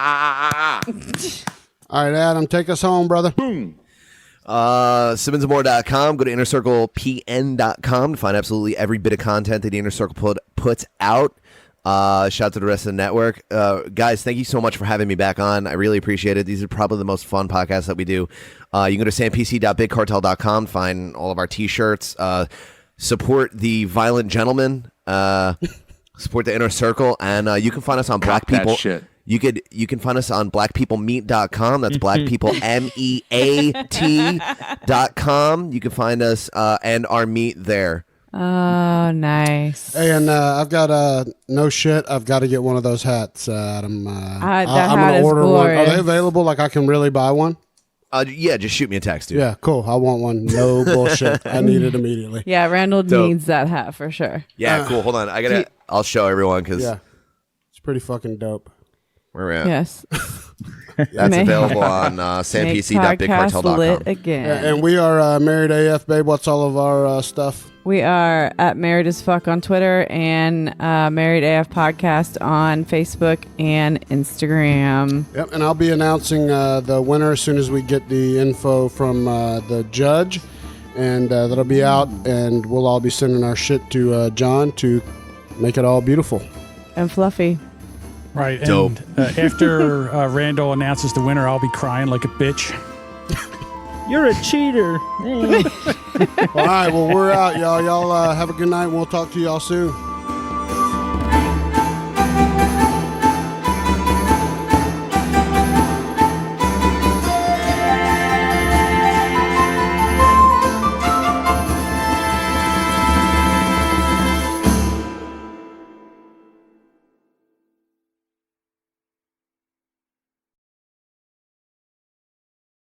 right, Adam, take us home, brother. Boom. SimmonsandMoore.com. Go to InnerCirclePN.com to find absolutely every bit of content that the Inner Circle puts out. Shout out to the rest of the network. Guys, thank you so much for having me back on. I really appreciate it. These are probably the most fun podcasts that we do. You can go to sampc.bigcartel.com, find all of our t-shirts. Support the Violent Gentleman. Support the Inner Circle. And you can find us on Black People. That shit. You can find us on blackpeoplemeat.com. That's blackpeoplemeat.com. You can find us and our meat there. Oh, nice. Hey, and I've got no shit. I've got to get one of those hats, Adam. I'm hat is order glorious. one. Are they available? Like I can really buy one? Yeah, just shoot me a text, dude. Yeah, cool. I want one. No bullshit. I need it immediately. Yeah, Randall needs that hat for sure. Yeah, cool. Hold on. I'll show everyone because it's pretty fucking dope. Where we're at. Yes. That's available on sampc.bigcartel.com. Lit again. Yeah, and we are Married AF, babe. What's all of our stuff? We are at Married as Fuck on Twitter and Married AF Podcast on Facebook and Instagram. Yep, and I'll be announcing the winner as soon as we get the info from the judge, and that'll be out, and we'll all be sending our shit to John to make it all beautiful. And fluffy. Right. Dope. And after Randall announces the winner, I'll be crying like a bitch. You're a cheater. All right, well, we're out, y'all. Y'all have a good night, and we'll talk to y'all soon.